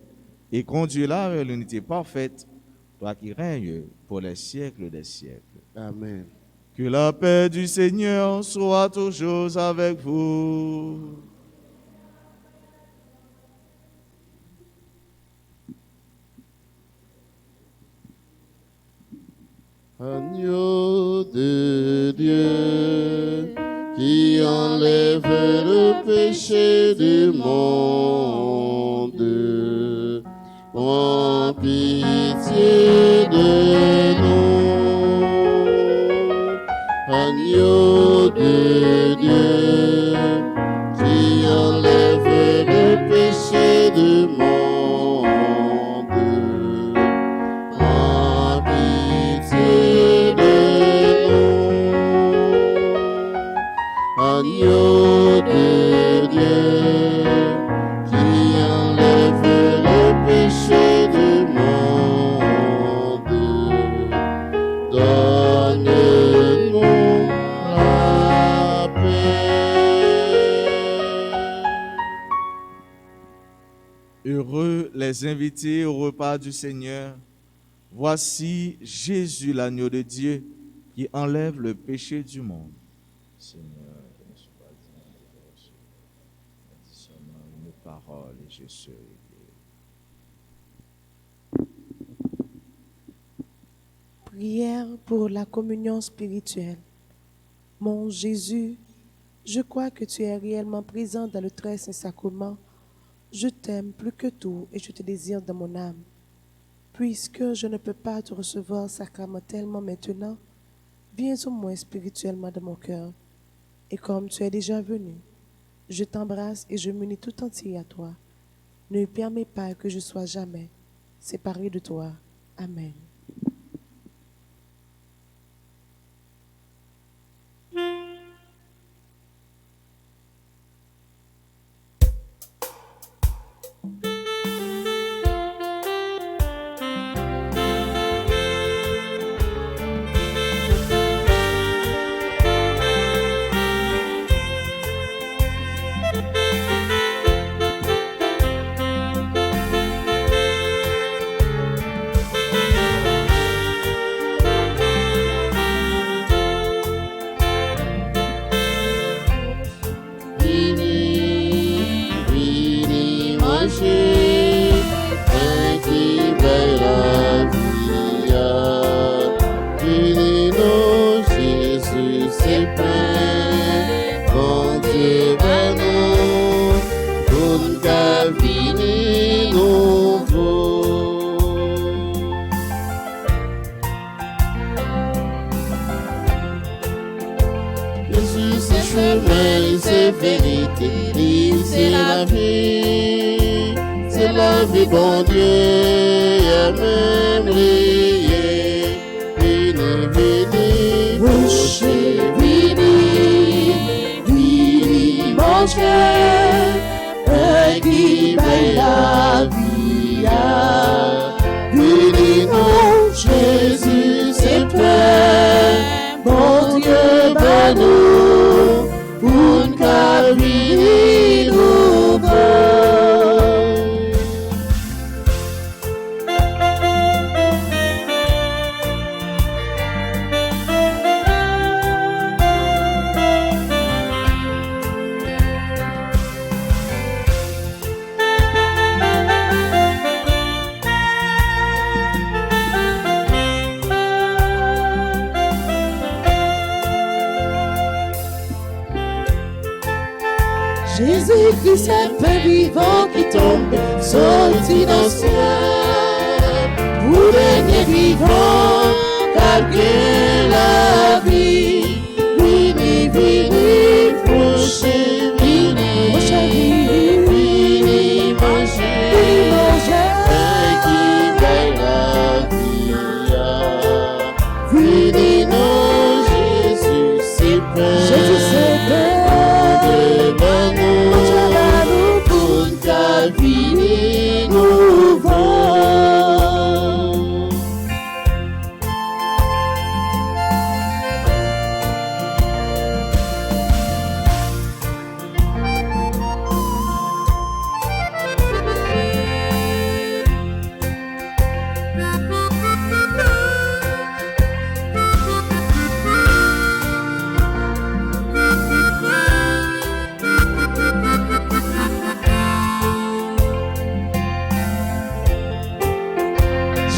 et conduis-la vers l'unité parfaite, toi qui règnes pour les siècles des siècles. Amen. Que la paix du Seigneur soit toujours avec vous. Agneau de Dieu, qui enlève le péché du monde, prends pitié de nous. Agneau de Dieu, qui enlève le péché du monde, prends pitié de nous. Agneau de Dieu, qui enlève le péché du monde, donne-nous la paix. Heureux les invités au repas du Seigneur. Voici Jésus, l'agneau de Dieu, qui enlève le péché du monde. Seigneur, je ne suis pas digne de recevoir seulement une parole et je serai guéri. Prière pour la communion spirituelle. Mon Jésus, Je crois que tu es réellement présent dans le très saint sacrement. Je t'aime plus que tout et je te désire dans mon âme. Puisque je ne peux pas te recevoir sacramentellement maintenant, viens au moins spirituellement dans mon cœur. Et comme tu es déjà venu, je t'embrasse et je m'unis tout entier à toi. Ne permets pas que je sois jamais séparé de toi. Amen. Bon Dieu, même lié, vini, vini, rocher, vini, vini, manger, qui paye la vie, vini, non, Jésus, c'est Père, bon Dieu, ben nous, pour qu'à vini, nous, Jésus-Christ est pain vivant qui tombe, sorti dans le ciel. Vous dernier vivant, calquez la vie. Vini, vini, prochain, vini, vini, manger, qui gagne la vie. Vini, non, Jésus, c'est pain. Jésus, c'est pain. Vini nous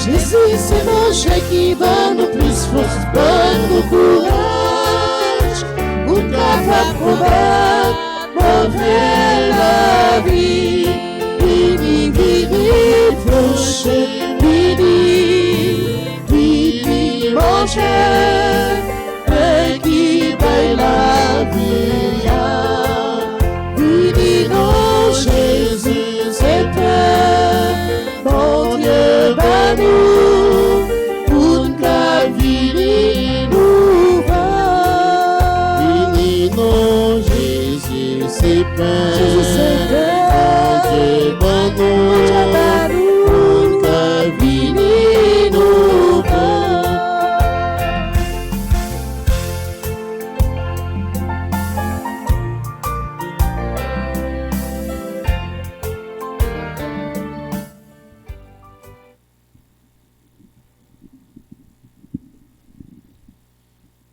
Jésus, c'est manger qui va nous plus force, donne nous courage, pour capable combattre, mauvais la vie. Vini, vini, prochain, vini, vini, manger, qui paye la vie. Vini, non, Jésus, c'est Père, mon Dieu, ben nous, pour qu'à vini nous va. Vini, non, Jésus, c'est Père, Jésus, c'est Père, mon Dieu, ben nous, pour qu'à vini nous va.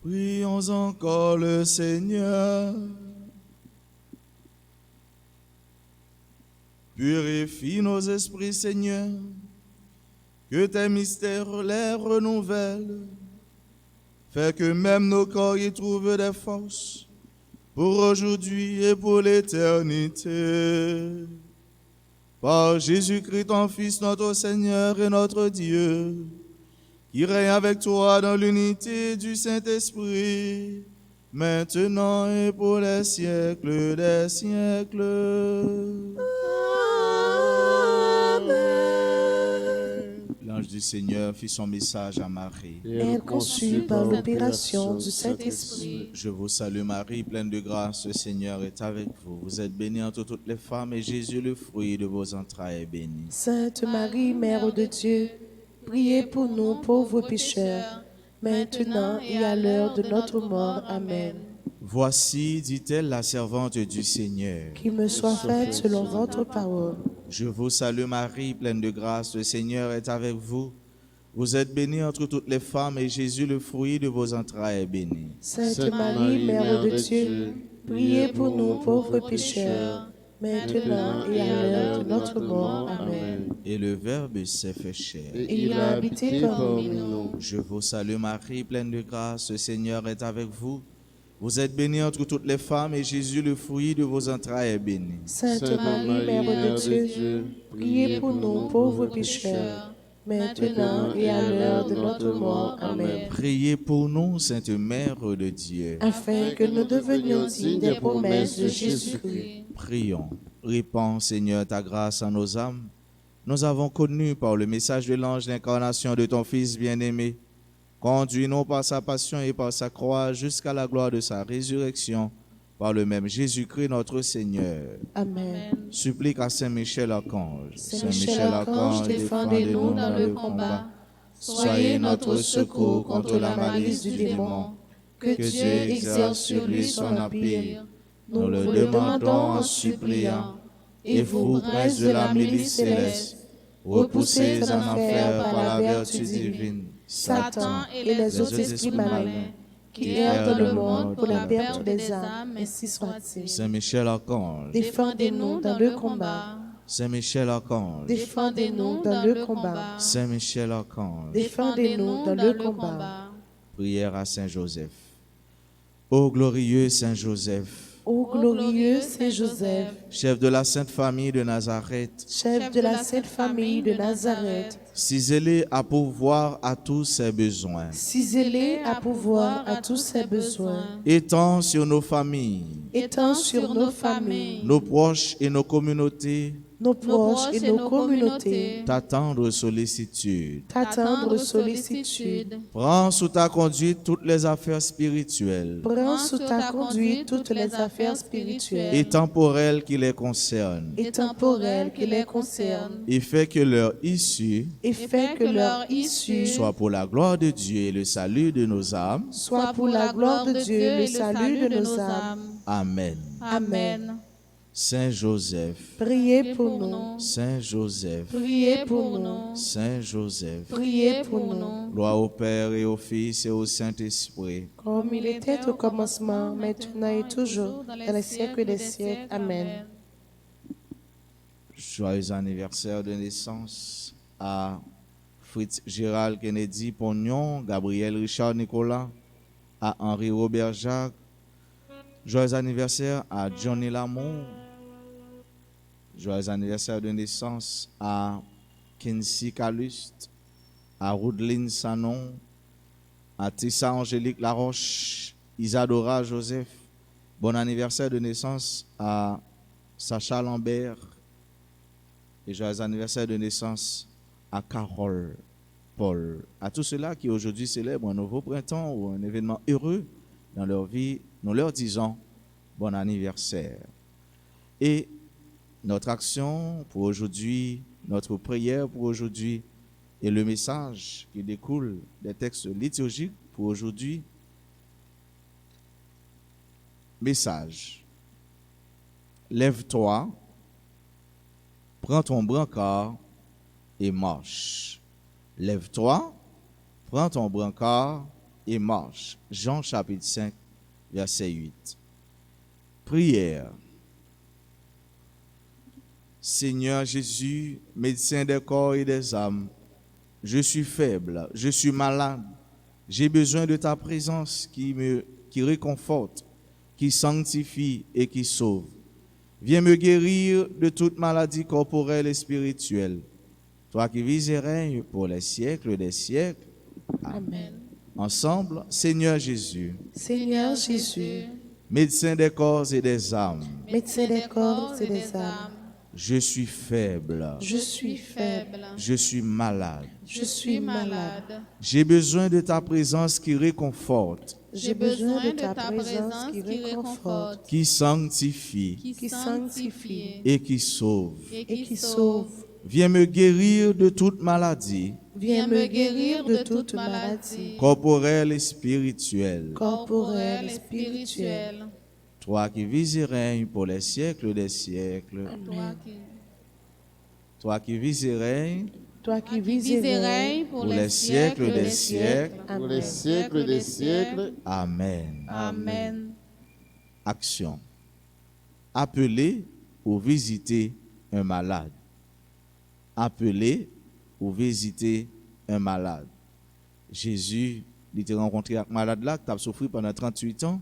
Prions encore le Seigneur. Purifie nos esprits, Seigneur, que tes mystères les renouvellent. Fais que même nos corps y trouvent des forces pour aujourd'hui et pour l'éternité. Par Jésus-Christ, ton Fils, notre Seigneur et notre Dieu, qui règne avec toi dans l'unité du Saint-Esprit, maintenant et pour les siècles des siècles. L'ange du Seigneur fit son message à Marie. Et Elle conçut par l'opération du Saint-Esprit. Je vous salue Marie, pleine de grâce, le Seigneur est avec vous. Vous êtes bénie entre toutes les femmes et Jésus, le fruit de vos entrailles, est béni. Sainte Marie, Mère de Dieu, priez pour nous pauvres pécheurs, maintenant et à l'heure de notre mort. Amen. Voici, dit-elle, la servante du Seigneur. Qu'il me soit fait selon votre parole. Je vous salue Marie, pleine de grâce, le Seigneur est avec vous. Vous êtes bénie entre toutes les femmes et Jésus, le fruit de vos entrailles, est béni. Sainte Marie, Mère de Dieu, priez pour nous pauvres pécheurs, maintenant et à l'heure de notre mort. Amen. Et le Verbe s'est fait chair. Et il a habité parmi nous. Je vous salue Marie, pleine de grâce, le Seigneur est avec vous. Vous êtes bénie entre toutes les femmes et Jésus, le fruit de vos entrailles, est béni. Sainte Marie, Mère de Dieu, priez pour nous pauvres pécheurs, maintenant et à l'heure de notre mort. Amen. Priez pour nous, Sainte Mère de Dieu. Afin que nous devenions dignes des promesses de Jésus-Christ. Prions. Répands, Seigneur, ta grâce en nos âmes. Nous avons connu par le message de l'ange l'incarnation de ton Fils bien-aimé. Conduis-nous par sa passion et par sa croix jusqu'à la gloire de sa résurrection, par le même Jésus-Christ notre Seigneur. Amen. Supplique à Saint Michel Archange. Saint Michel Archange, défendez-nous dans le combat. Soyez notre secours contre la malice du démon. Que Dieu exerce sur lui son empire. Nous le demandons en suppliant. Et vous, princes de la milice céleste, repoussez en enfer par la vertu divine Satan et les autres esprits maligns qui errent dans le monde pour la perte des âmes, ainsi soit-il. Saint Michel Archange. Défendez-nous dans le combat. Saint Michel Archange. Défendez-nous dans le combat. Saint Michel Archange. Défendez-nous dans le combat. Prière à Saint Joseph. Ô glorieux Saint Joseph, Ô glorieux Saint Joseph, chef de la Sainte Famille de Nazareth, chef de la Sainte Famille de Nazareth, si zélé à pourvoir à tous ses besoins, si zélé à pourvoir à tous ses besoins, étends sur nos familles, étends sur nos familles, nos proches et nos communautés nos proches et nos communautés, ta tendre sollicitude. ta tendre sollicitude. Prends sous ta conduite toutes les affaires spirituelles Prends sous ta conduite toutes les affaires spirituelles et temporelles qui les concernent, et temporelles qui les concernent, et fais que leur issue et fais que leur issue soit pour la gloire de Dieu et le salut de nos âmes. soit pour la gloire de Dieu et le salut de nos âmes. Amen. Amen. Saint Joseph, Priez pour nous. Saint Joseph, Priez pour nous. Saint Joseph. Priez pour nous. Gloire au Père et au Fils et au Saint-Esprit. Comme il était au commencement, maintenant et toujours, dans les siècles des siècles. Amen. Joyeux anniversaire de naissance à Fritz Gérald Kennedy Pognon, Gabriel Richard Nicolas, à Henri Robert Jacques. Joyeux anniversaire à Johnny Lamour. Joyeux anniversaire de naissance à Kinsey Caluste, à Roudeline Sanon, à Tissa Angélique Laroche, Isadora Joseph. Bon anniversaire de naissance à Sacha Lambert. Et joyeux anniversaire de naissance à Carole Paul. À tous ceux-là qui aujourd'hui célèbrent un nouveau printemps ou un événement heureux dans leur vie, nous leur disons bon anniversaire. Et notre action pour aujourd'hui, notre prière pour aujourd'hui et le message qui découle des textes liturgiques pour aujourd'hui. Message. Lève-toi, prends ton brancard et marche. Lève-toi, prends ton brancard et marche. Jean chapitre 5, verset 8. Prière. Seigneur Jésus, médecin des corps et des âmes, je suis faible, je suis malade, j'ai besoin de ta présence qui réconforte, qui sanctifie et qui sauve. Viens me guérir de toute maladie corporelle et spirituelle. Toi qui vis et règnes pour les siècles des siècles. Amen. Ensemble, Seigneur Jésus, Seigneur Jésus, médecin des corps et des âmes, médecin des corps et des âmes, je suis faible, je suis faible, je suis malade. je suis malade. J'ai besoin de ta présence qui réconforte, J'ai besoin de ta présence qui réconforte, qui sanctifie qui sanctifie et qui sauve. et et qui sauve. Viens me guérir de toute maladie Viens me guérir de toute maladie corporelle et spirituelle. corporelle et spirituelle. Toi qui vis et règnes pour les siècles des siècles. Toi qui vis et règnes Toi qui vis vis et et règnes règne pour les siècles des siècles. Pour les siècles des siècles. Amen. Amen. Action. Appeler ou visiter un malade. Appeler ou visiter un malade. Jésus, il était rencontré avec un malade là qui a souffert pendant 38 ans.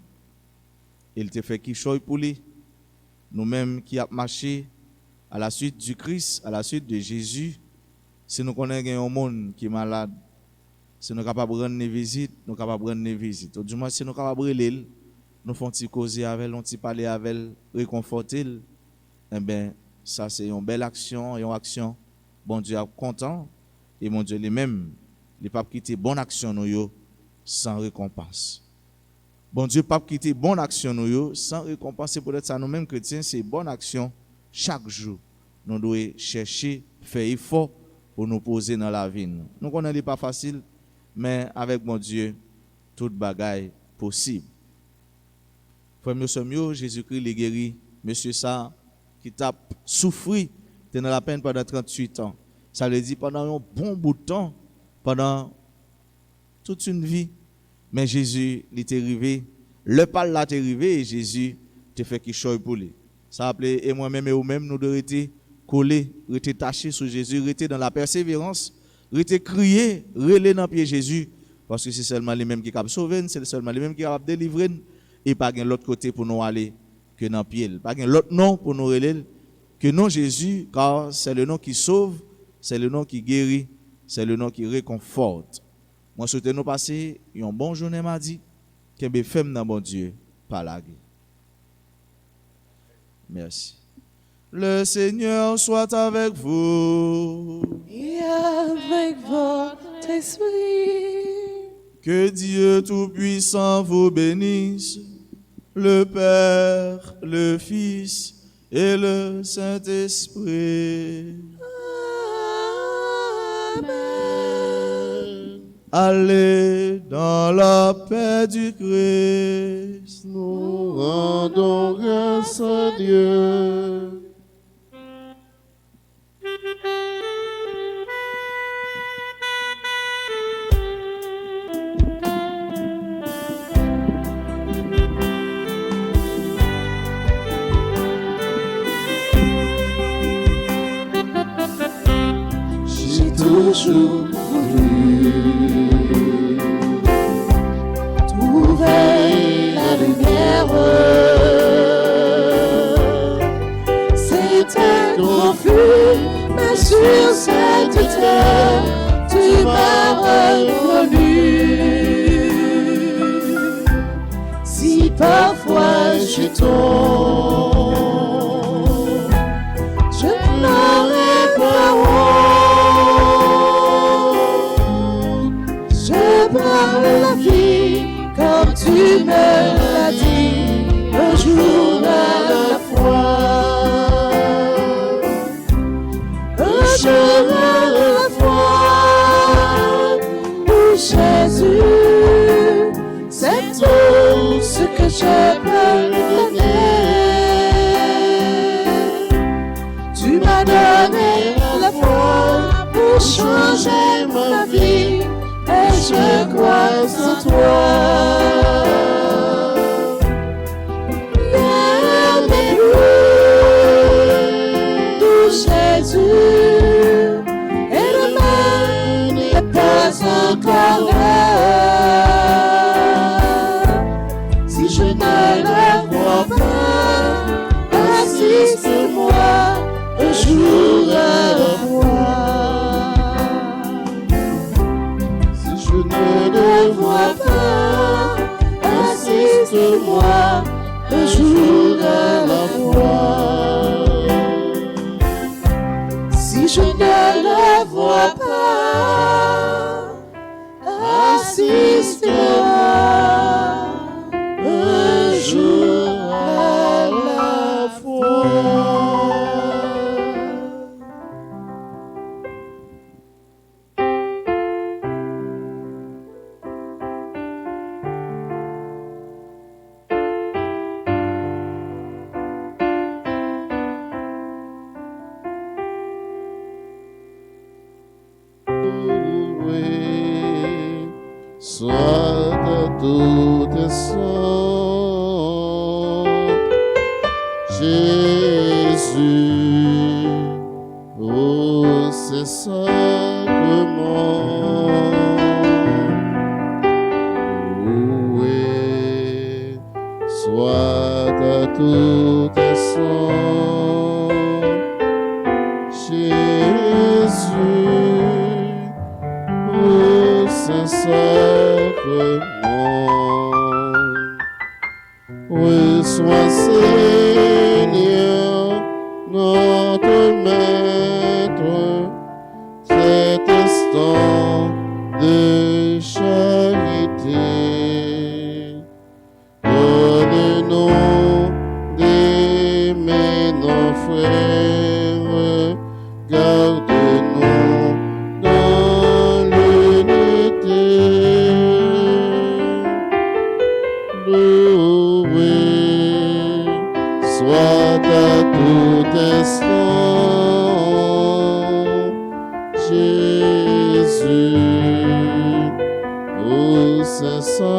Il te fait qui choisit pour lui. Nous-mêmes qui avons marché à la suite du Christ, à la suite de Jésus, si nous connaissons un monde qui est malade, si nous sommes capables de rendre des visites, nous sommes capables de rendre des visites. Du moins, si nous sommes capables de l'île, nous faisons causer avec elle, nous parler avec elle, réconforter. Eh bien, ça c'est une belle action, une action. Bon Dieu est content et mon Dieu lui-même, il ne peut pas quitter bonne action nous sans récompense. Bon Dieu ne peut pas quitter bonne action nous sans récompense. C'est peut-être ça nous-mêmes chrétiens, c'est bonne action chaque jour. Nous devons chercher, faire effort pour nous poser dans la vie. Nous connaissons pas facile, mais avec mon Dieu, toute bagaille possible. Frère monsieur, Jésus-Christ les guérit, monsieur ça qui t'a souffert dans la peine pendant 38 ans. Ça veut dire pendant un bon bout de temps, pendant toute une vie. Mais Jésus, il est arrivé, le pas là est arrivé et Jésus te fait qu'il choisit pour lui. Ça appelé et moi-même et vous-même, nous devons être collés, être tachés sur Jésus, rester dans la persévérance, rester crier, relayer dans le pied Jésus, parce que c'est seulement lui-même qui est capable de sauver, c'est seulement lui-même qui est capable de délivrer, et pas de l'autre côté pour nous aller que dans le pied. Pas de l'autre nom pour nous relayer que non Jésus, car c'est le nom qui sauve, c'est le nom qui guérit, c'est le nom qui réconforte. Moi, je souhaite nous passer une bonne journée mardi, que nous faisons dans bon Dieu, par la guerre. Merci. Le Seigneur soit avec vous. Et avec votre esprit. Que Dieu Tout-Puissant vous bénisse, le Père, le Fils et le Saint-Esprit. Amen. Allez dans la paix du Christ. Nous rendons grâce à Dieu. J'ai toujours voulu trouver la lumière. C'était confus, mais sur cette terre, tu m'as reconnu. Si parfois je tombe, je n'aurai pas honte. Je prends la vie comme tu me l'as dit, un jour à la fois. Un jour à la fois, pour Jésus, c'est tout ce que je peux donner. Tu m'as donné la foi pour changer ma vie, et je crois en toi. Jésus, et demain n'est pas encore l'heure. Si je ne le pas, assiste-moi un jour à la fois. Si je ne le vois pas, assiste-moi un jour à la fois. Soit de tout tes sons, Jésus, oh c'est sacrement, loué, soit de tout tes sons, Jésus, oh Saint-Sacrement, reçois Seigneur, notre Maître, cet instant de charité. Donne-nous d'aimer nos frères, garde-nous dans l'unité. Loué soit à tout instant Jésus, au Saint-Sacrement.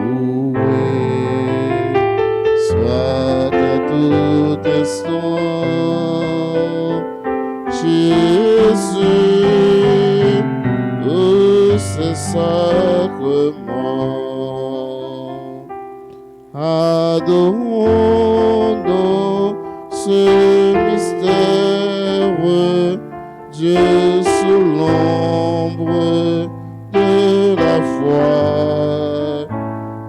Loué soit à tout instant Jésus, au Saint-Sacrement. Adorons dans ce mystère Dieu sous l'ombre de la foi.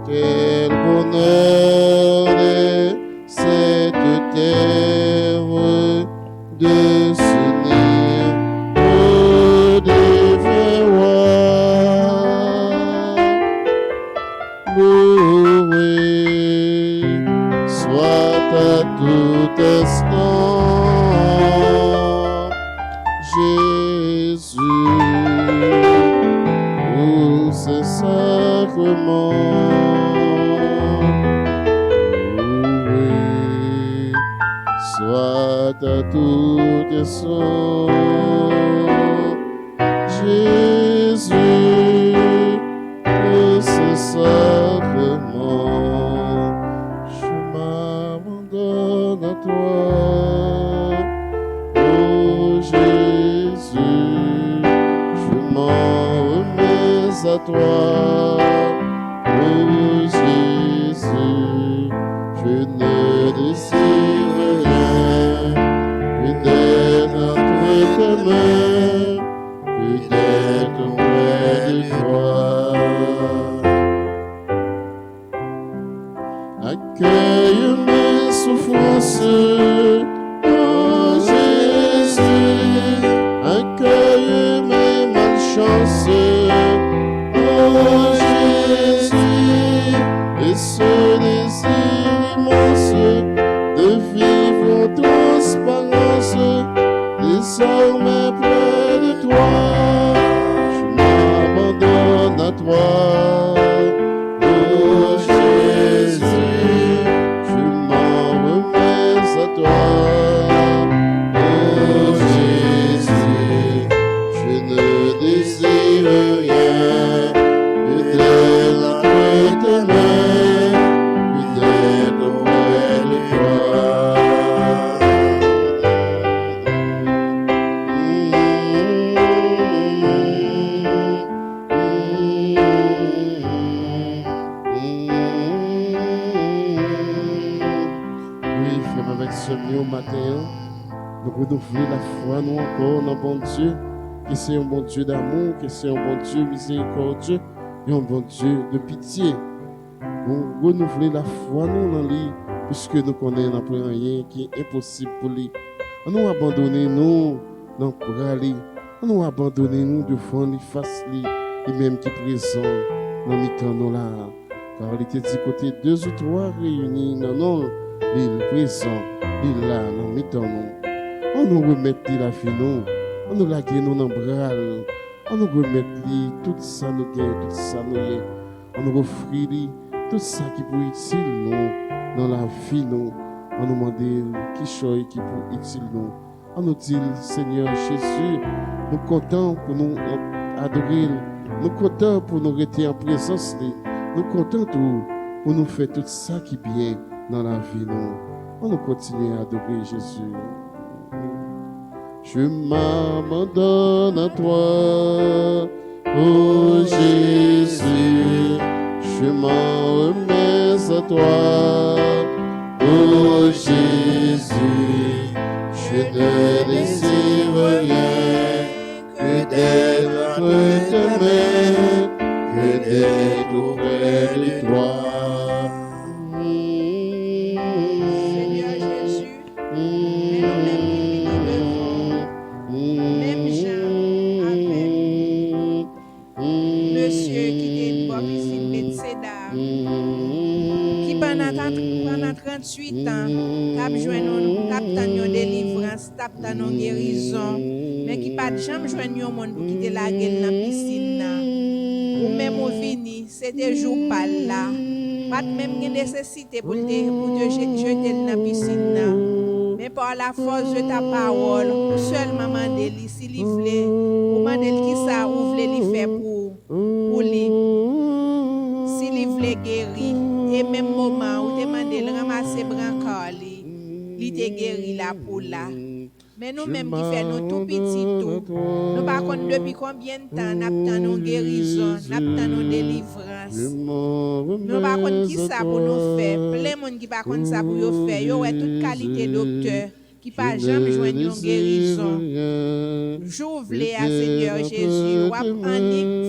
Quel bonheur est cette terre de s'unir au défunt roi. Loué soit à tout instant Jésus, au Saint-Sacrement. Loué soit à tout instant Jésus, au Saint-Sacrement. Je m'abandonne à toi, oh Jésus, je m'en remets à toi, oh Jésus, je ne désire rien que d'être entre tes mains, que d'être près de toi. Accueille mes souffrances, oh Jésus, accueille mes malchances, oh Jésus, et ce désir immense de vivre en transparence, désormais près de toi, je m'abandonne à toi, oh Jésus, je m'en remets à toi, oh Jésus, je ne désire rien que d'être entre tes mains, que d'être près de toi. Oui, frère, avec ce mieux au matin, nous renouveler la foi, nous encore, dans bon Dieu, que c'est un bon Dieu d'amour, que c'est un bon Dieu miséricordieux et un bon Dieu de pitié. Nous renouveler la foi nous dans lui, puisque nous connaissons après rien qui est impossible pour lui. Nous abandonner nous dans le bras lui. Nous abandonner nous devant lui, face lui, lui-même qui est présent dans mi-temps nous là. Car il était dit côté 2 ou 3 réunis dans nous, il est présent, il est là dans mi-temps nous. On nous remet la vie nous, on nous lague nous dans le bras, on nous remet tout ça nous gagne, tout ça nous est, on nous offre tout ça qui peut utile nous dans la vie nous, on nous demande qui chose qui peut utile nous. On nous dit, Seigneur Jésus, nous comptons pour nous adorer, nous comptons pour nous rester en présence, nous comptons pour nous faire tout ça qui est bien dans la vie nous. On nous continue à adorer Jésus. Je m'abandonne à toi, oh Jésus, je m'en remets à toi, oh Jésus, je ne désire rien que d'être entre tes mains, que d'être auprès de toi. Seigneur Jésus, même Jean avec monsieur qui est une piscine Bethesda, qui pendant 38 ans, a besoin de délivrance, t'a de guérison, mais qui pas jamais joindre un monde pour quitter la gueule dans la piscine. Ou même au vini, c'était jour pas là. Pas même de nécessité pour te jeter dans la piscine. Mais par la force de ta parole, ou seulement demander s'il voulait, ou demander qui ça ou voulait lui faire pour lui. S'il voulait guérir, et même moment où demander de ramasser brancard, il te guéri là pour là. Mais nous-mêmes qui faisons tout petit tout, nous par contre depuis combien de temps nous avons guérison, nous avons délivrance. Nous par contre qui ça pour nous faire, plein de monde qui par contre ça pour nous faire, yo toute qualité docteur qui pas jamais joindre une guérison. J'ouvre les à Seigneur Jésus, ou en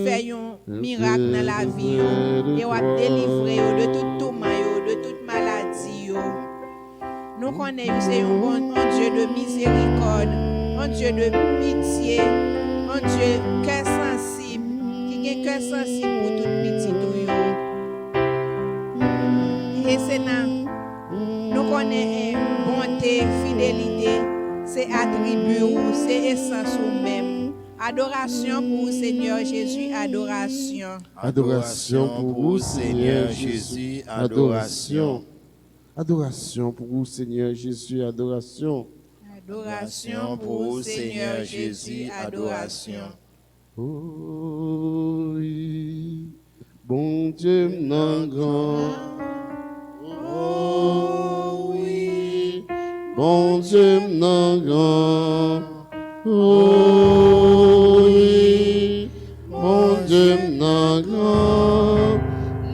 faire un miracle dans la vie et ou délivrer de tout tourment, de toute maladie. Nous connaissons c'est un Dieu de miséricorde, un Dieu de pitié, un Dieu cœur sensible, qui est cœur sensible pour tout petit tout. Et c'est là, nous connaissons bonté, fidélité, c'est attribut ou c'est essence ou même. Adoration pour Seigneur Jésus, adoration. Adoration pour vous, Seigneur Jésus, adoration. Adoration pour vous, Seigneur Jésus, adoration. Adoration pour vous, Seigneur Jésus, adoration. Oh oui, bon Dieu non grand. Oh oui, bon Dieu non grand. Oh oui, bon Dieu non grand.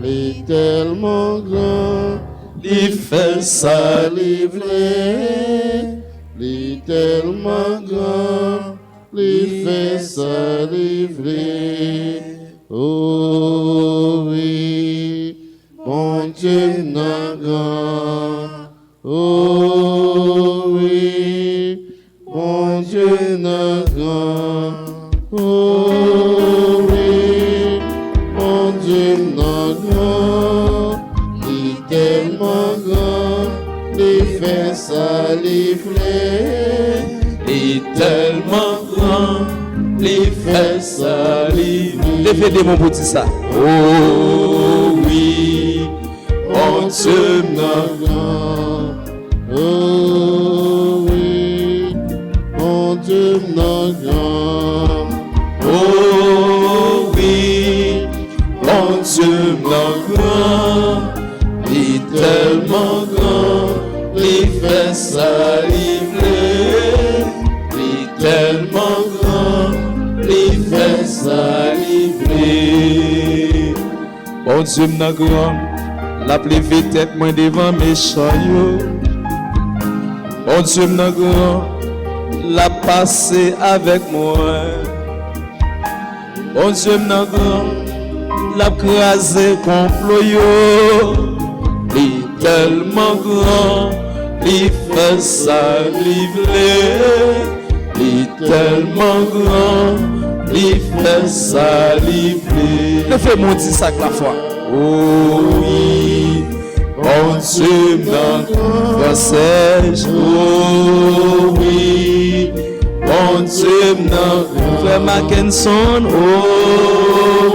Il est tellement grand. Il fait ça livrer, il est tellement grand, il fait ça livrer. Oh oui, bon Dieu non grand. Oh oui, bon Dieu non grand. Oh oui, bon Dieu non grand. Tellement grand, il fait ça livrer. Il est tellement grand, il fait ça livrer. Levez mon petit ça. Oh oui, bon Dieu non grand. Oh oui, bon Dieu non grand. Oh oui, bon Dieu non grand. Il est tellement grand, il fait ça livrer. Il est tellement grand, il fait ça livrer. Bon Dieu m'en grand, la plus vite tête moins devant mes chayos. Bon Dieu m'en grand, la passé avec moi. Bon Dieu m'nan grand, l'a crasé complot yo. Li tellement grand, li fait ça livrer. Li tellement grand, li fait ça livrer. Le fait mon dit ça la foi. Oh oui, bon Dieu m'nan grand sèche. Oh oui, bon Dieu m'nan grand frère Mackinson. Oh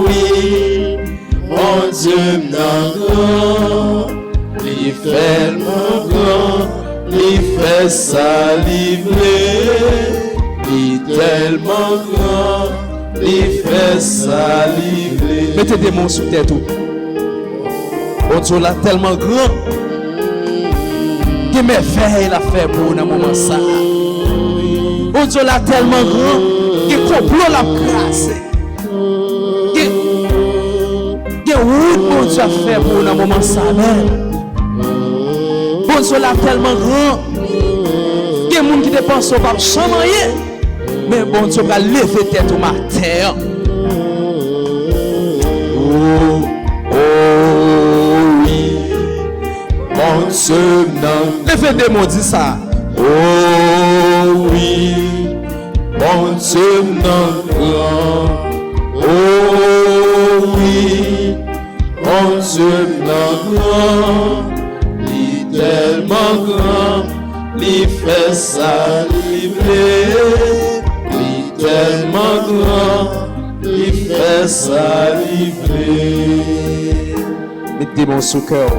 oui, bon Dieu m'nan grand. Li fait mon grand, li fait ça livrer. Li tellement grand, li fait ça livrer. Mettez des mots sur tête tout. Bon Dieu là tellement grand. Que merveille la fait pour dans moment ça. Bon Dieu là tellement grand que complot la crasse. Que route bon Dieu a fait pour dans moment ça même. Bon Dieu là tellement grand que monde qui dépense au pas changer. Mais bon Dieu va lever tête au matin. Oh, oh oui, bon Dieu m'nan. Levez des mots dit ça. Oh oui, bon Dieu m'nan grand. Oh oui, bon Dieu m'nan grand. Li tellement grand, li fait ça livrer. Li tellement grand, li fait ça livrer. Mettez des mots sur cœur.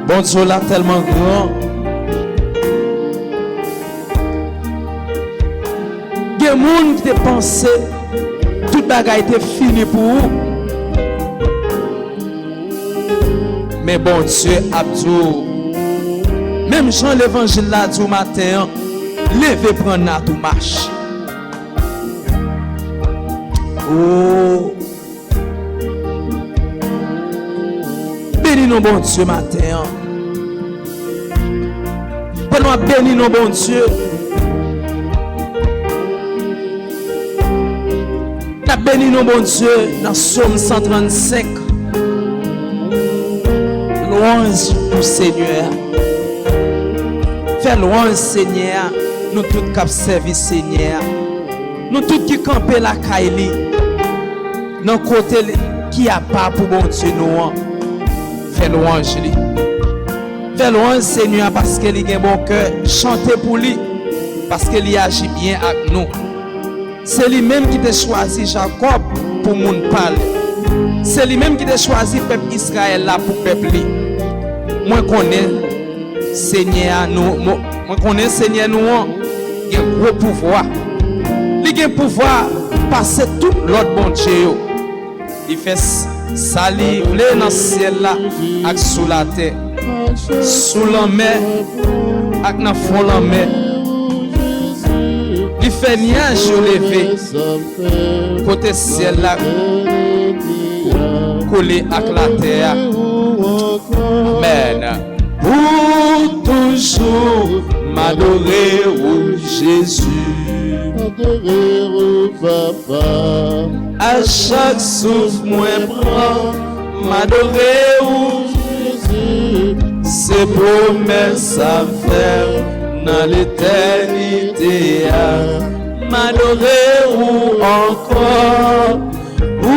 Bon Dieu là tellement grand. Il y a des gens qui pensé toute bagaille était fini pour vous. Mais bon Dieu a dit, même Jean l'évangile là du matin, levez prendre la tout marche. Oh, bénis nos bon Dieu matin. Pendant bénis nos bon Dieu. N'a béni nos bon Dieu dans Psaume 135. Louange au Seigneur. Fais louange Seigneur. Nous tous qui servent Seigneur. Nous tous qui campons la Kaili. Dans côté qui a pas pour bon Dieu nous. Fais louange lui. Fais louange Seigneur parce qu'il a un bon cœur. Chantez pour lui parce qu'il agit bien avec nous. C'est lui-même qui t'a choisi Jacob pour moun parler. C'est lui-même qui t'a choisi peuple Israël là pour peuple. Moi connais Seigneur nous, moi connais Seigneur nous, il a un gros pouvoir. Il a un pouvoir passer tout l'autre bon Dieu. Il fait saliver dans le ciel là avec sous la terre, sous la mer, avec dans fond la mer. Il fait nuage levé côté ciel là collé avec la terre. Amen. Pour toujours m'adorer au Jésus. M'adorer au Papa. À chaque souffle moi prends m'adorer au Jésus. Ses promesses à faire dans l'éternité. M'adorer ou encore ou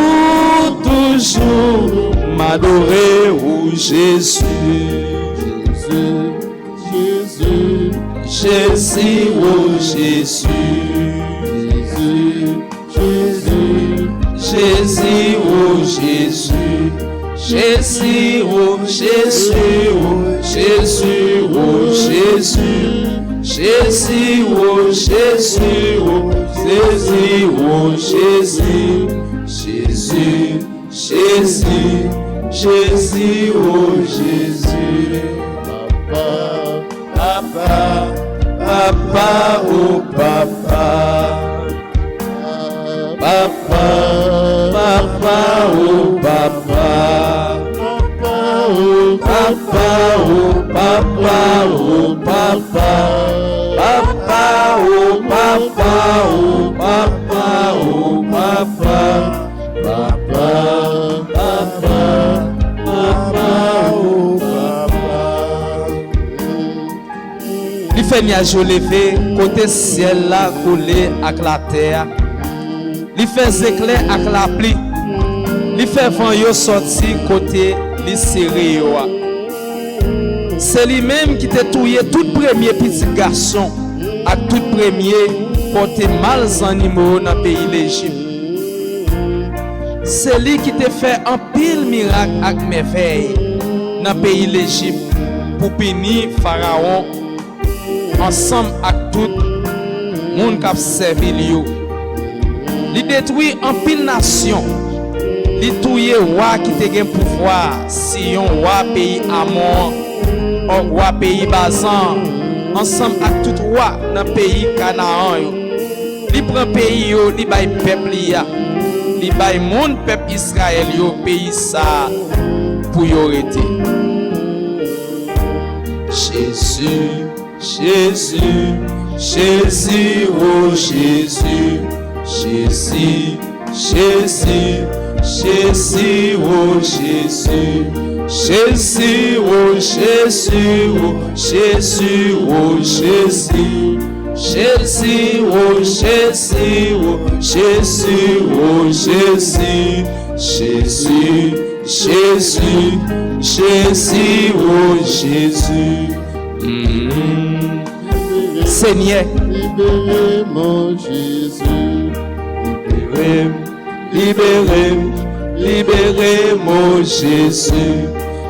toujours m'adorer ou Jésus. Jésus, Jésus, oh Jésus. Jésus, Jésus, oh Jésus. Jésus, oh Jésus, oh Jésus, oh Jésus. Jésus, oh Jésus, oh Jésus, oh Jésus. Jésus, Jésus, Jésus, oh Jésus. Papa, papa, oh papa. Papa, papa, oh papa. Papa, oh papa, oh papa. Papa, oh papa. oh papa, oh papa, papa, papa, papa, oh papa. Li fait nuage levé, côté ciel là collé avec la terre. Li fait éclair avec la pluie. Li fait vent yo sorti côté li serré yo. C'est lui-même qui t'a touillé tout premier petit garçon à tout premier porter mal animaux dans le pays d'Égypte. C'est lui qui t'a fait un pile miracle avec merveille dans le pays d'Égypte pour punir Pharaon ensemble avec tout le monde qui a servi lui. Il détruit un pile nation. Il touille roi qui te gen pouvoir si un roi pays Amon, un roi pays Bazan, ensemble avec tout roi dans le pays Canaan. Il prend pays yo, il bay peuple ya, il bay monde peuple Israël yo pays ça pour yo rete. Jésus, Jésus, Jésus, oh Jésus, Jésus, Jésus, Jésus, oh Jésus, Jésus, oh Jésus, oh Jésus, oh Jésus, Jésus, oh Jésus, oh Jésus, oh Jésus, Jésus, Jésus, Jésus, oh Jésus. Seigneur, libérez mon Jésus. Libérez, libérez mon Jésus.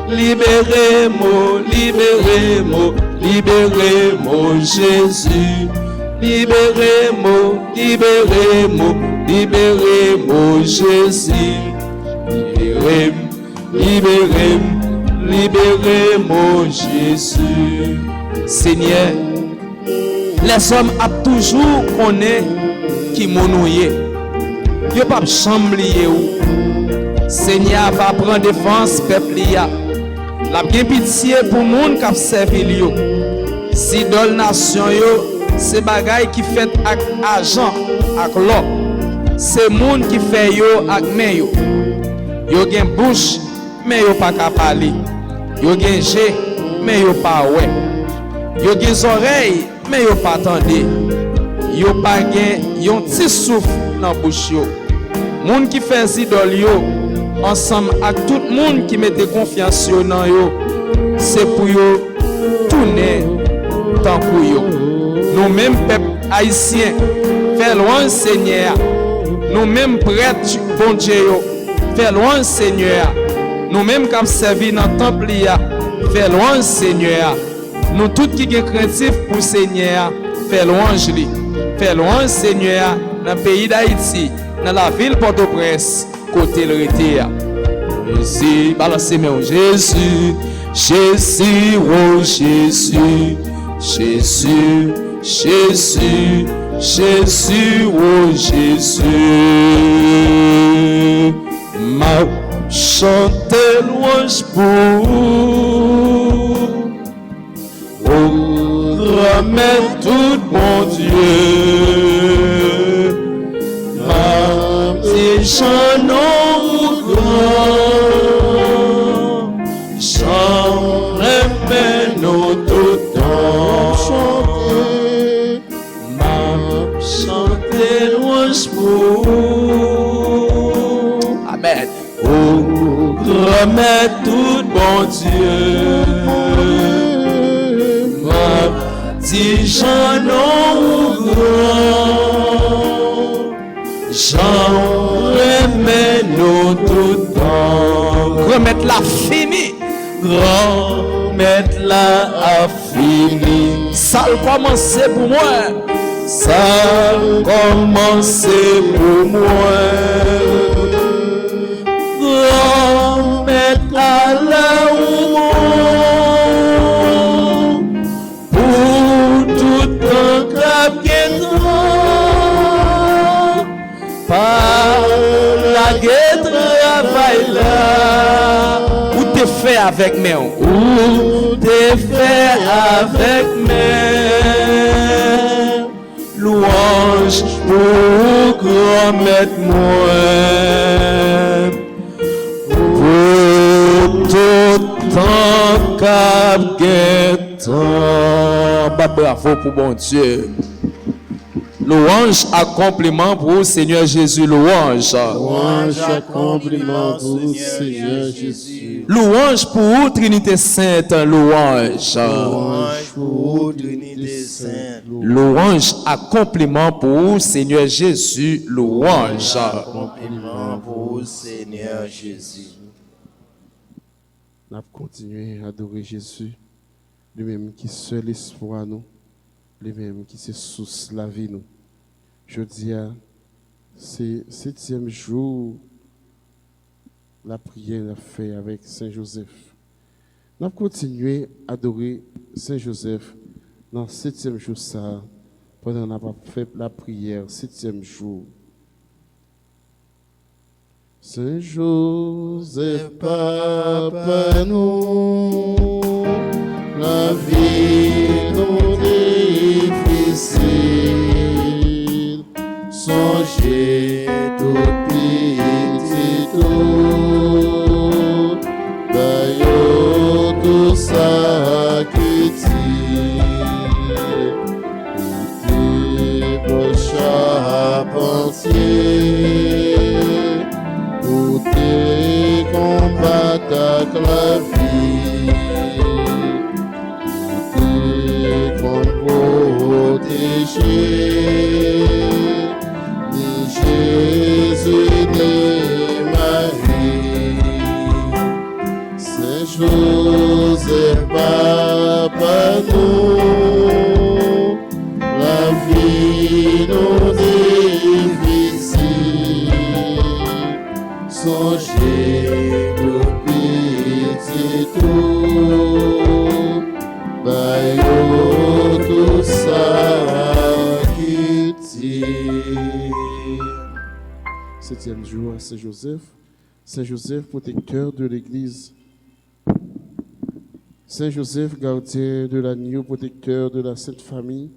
Libérez mon, libérez mon, libérez mon Jésus. Libérez mon, libérez mon, libérez mon Jésus. Libérez, libérez, libérez mon Jésus. Seigneur, les hommes a toujours connaît qui monouye. Yo pas chamblier ou. Seigneur va prendre défense peuple ya. La bien pitié pour monde qui a servi yo. Si dans nation yo, c'est bagay qui fait avec argent, avec l'or. C'est monde qui fait yo avec main yo. Yo gen bouche, mais yo pas ka parler. Yo gen jè, mais yo pas ouais. Yo gen oreilles, mais yo pas tande. Yo pas gen yon petit souffle dans bouche yo. Moun qui fait idole yo ensemble avec tout le monde qui mette confiance yo dans yo, c'est pour yo tourner tant pour yo. Nous mêmes peuple haïtien fait loin Seigneur. Nous mêmes prêtres bon Dieu yo fait loin Seigneur. Nous mêmes qui servi dans temple ya fait loin Seigneur. Nous tous qui sont craintifs pour Seigneur fait louange li. Fait louange Seigneur dans le pays d'Haïti, dans la ville Port-au-Prince, côté le rete. Jésus, balancez moi Jésus, Jésus, oh Jésus, Jésus, Jésus, Jésus, oh Jésus. Ma chante louange pour remettre tout mon Dieu. Ma petite chanson grand, j'aimerais nous tout temps chanter. Ma chanter louange pour. Amen. Oh, remettre tout mon Dieu. Si j'en ai grand, j'en remets nous tout temps. Remettre la fini. Remettre la a fini. Ça a commencé pour moi. Ça a commencé pour moi. Remettre la où par la guette travail là, Ou te fait avec moi. où t'es fait avec mes louanges. pour grand-mère moi. Pour tout temps cap guettant. Bah, bravo pour bon Dieu. Louange à compliment pour Seigneur Jésus, louange. Louange à compliment pour Seigneur Jésus. Louange pour Trinité Sainte, louange. Louange pour Trinité Sainte. Louange à compliment pour Seigneur Jésus, louange. Compliment pour Seigneur Jésus. Nous avons continué à adorer Jésus, lui-même qui est seul espoir nous, lui-même qui est source la vie nous. Je dis, c'est 7e jour, la prière a fait avec Saint Joseph. Nous avons continué à adorer Saint Joseph dans le 7e jour, ça, pendant qu'on a fait la prière, 7e jour. Saint Joseph, Papa, nous, la vie nous difficile, songez tout petit tout, d'ailleurs tout ça qui tire, tout proche charpentier. Pour tes combats avec la vie, pour tes protégés, ni Jésus ni Marie. Saint Joseph, Papa, nous, la vie nous difficile. Songez tout petit tout, baillot tout ça qui tire. 7e jour à Saint-Joseph. Saint-Joseph, protecteur de l'Église. Saint-Joseph, gardien de l'agneau, protecteur de la Sainte Famille.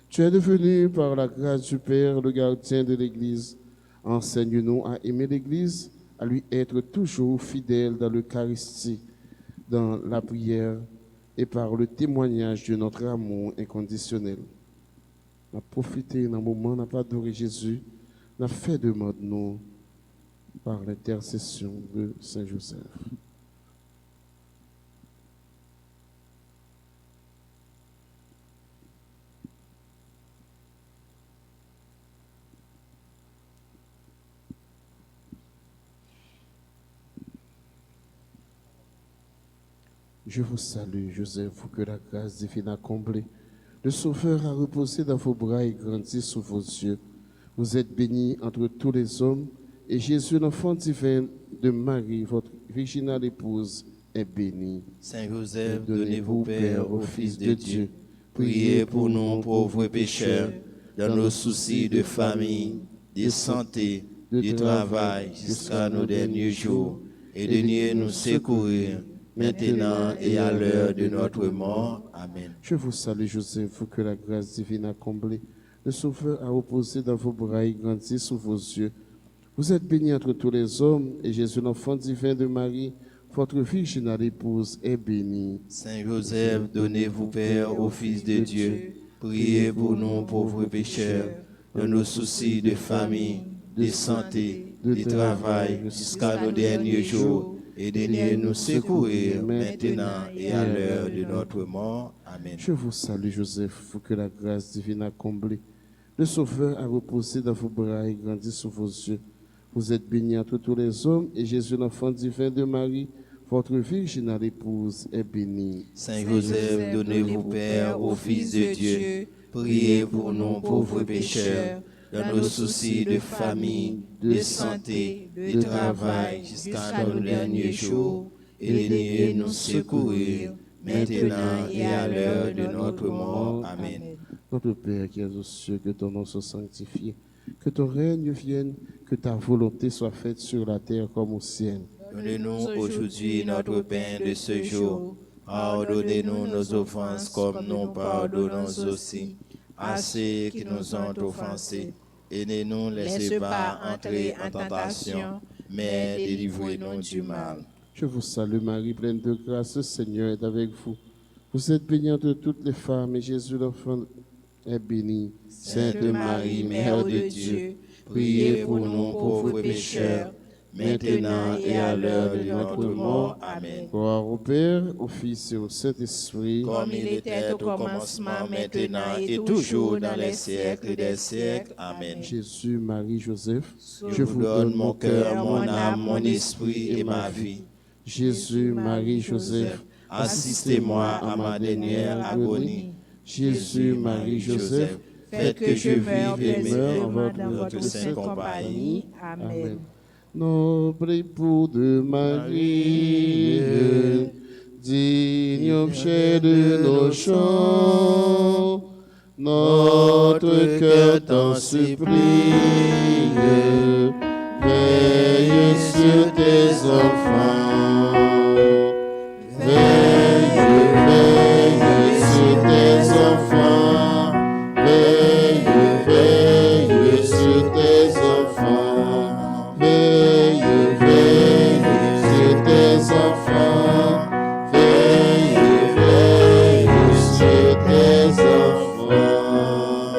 Tu es devenu par la grâce du Père le gardien de l'Église. Enseigne-nous à aimer l'Église, à lui être toujours fidèle dans l'Eucharistie, dans la prière et par le témoignage de notre amour inconditionnel. On a profité d'un moment, on n'a pas adoré Jésus, on a fait demande nous par l'intercession de Saint Joseph. Je vous salue, Joseph, vous que la grâce divine a comblé. Le Sauveur a reposé dans vos bras et grandi sous vos yeux. Vous êtes bénie entre tous les hommes, et Jésus, l'enfant divin de Marie, votre virginale épouse, est béni. Saint Joseph, donnez-vous Père au Fils de Dieu. Priez pour nous pauvres pécheurs, dans nos soucis de famille, de santé, de travail, jusqu'à nos derniers jours, et daignez nous secourir maintenant et à l'heure de notre mort. Amen. Je vous salue, Joseph, vous que la grâce divine a comblé. Le Sauveur a reposé dans vos bras et grandi sous vos yeux. Vous êtes bénie entre tous les hommes, et Jésus, l'enfant divin de Marie, votre virginale épouse, est béni. Saint Joseph, donnez-vous Père au Fils de Dieu. Priez pour nous pauvres pécheurs, dans nos soucis de famille, de santé, de travail, jusqu'à nos derniers jours. Et daignez nous secourir maintenant et à l'heure de notre mort. Amen. Je vous salue, Joseph, vous que la grâce divine a comblé. Le Sauveur a reposé dans vos bras et grandi sous vos yeux. Vous êtes bénie entre tous les hommes, et Jésus, l'enfant divin de Marie, votre virginale épouse, est béni. Saint Joseph, donnez-vous Père au Fils de Dieu. Priez pour nous pauvres pécheurs, dans nos soucis de famille, de santé, de travail, jusqu'à nos derniers jours, et daignez nous secourir maintenant et à l'heure de notre mort. Amen. Notre Père qui es aux cieux, que ton nom soit sanctifié, que ton règne vienne, que ta volonté soit faite sur la terre comme au ciel. Donne-nous aujourd'hui notre pain de ce jour. Pardonnez-nous nos offenses comme nous pardonnons aussi à ceux qui nous ont offensés. et ne nous laissez pas entrer en tentation, mais délivrez-nous du mal. Je vous salue Marie, pleine de grâce, le Seigneur est avec vous. Vous êtes bénie entre toutes les femmes, et Jésus, l'enfant, est béni. Sainte Marie, Mère de Dieu, priez pour nous pauvres pécheurs, maintenant et à l'heure de notre mort. Amen. Gloire au Père, au Fils et au Saint-Esprit. Comme il était au commencement, maintenant et toujours dans les siècles des siècles. Amen. Jésus, Marie, Joseph, Je vous donne mon cœur, mon âme, mon esprit et ma vie. Jésus, Marie, Joseph, Assistez-moi à ma dernière agonie. Jésus, Marie, Joseph, Faites que je meure paisiblement dans votre sainte compagnie. Amen. Noble époux de Marie, digne objet de nos chants, notre cœur t'en supplie, veille sur tes enfants, veille sur tes enfants, veille sur tes enfants, veille sur tes enfants, veille sur tes enfants.